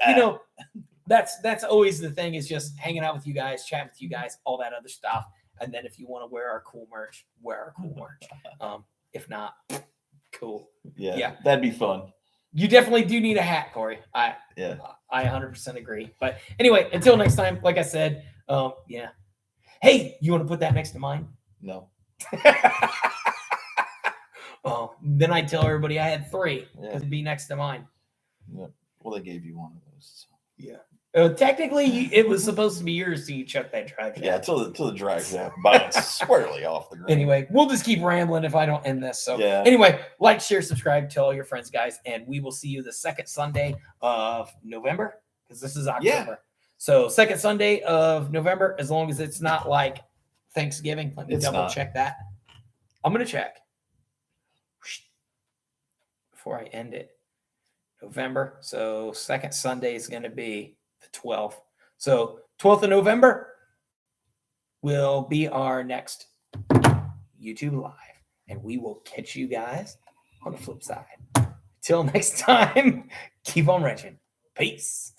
that's always the thing, is just hanging out with you guys, chatting with you guys, all that other stuff. And then if you want to wear our cool merch, wear our cool merch. If not, cool. Yeah, that'd be fun. You definitely do need a hat, Corey. I 100% agree. But anyway, until next time, like I said, yeah. Hey, you want to put that next to mine? No. Oh, then I tell everybody I had 3 because it'd be next to mine. Yeah. Well, they gave you one of those. So. Yeah. Technically, it was supposed to be yours, so you chuck that drive shaft. Yeah, till the drive shaft bounced squarely off the ground. Anyway, we'll just keep rambling if I don't end this. So yeah. Anyway, like, share, subscribe, tell all your friends, guys, and we will see you the second Sunday of November because this is October. Yeah. So second Sunday of November, as long as it's not like Thanksgiving. Let me double check that. I'm gonna check before I end it. November. So second Sunday is going to be the 12th. So 12th of November will be our next YouTube Live. And we will catch you guys on the flip side. Till next time, keep on wrenching. Peace.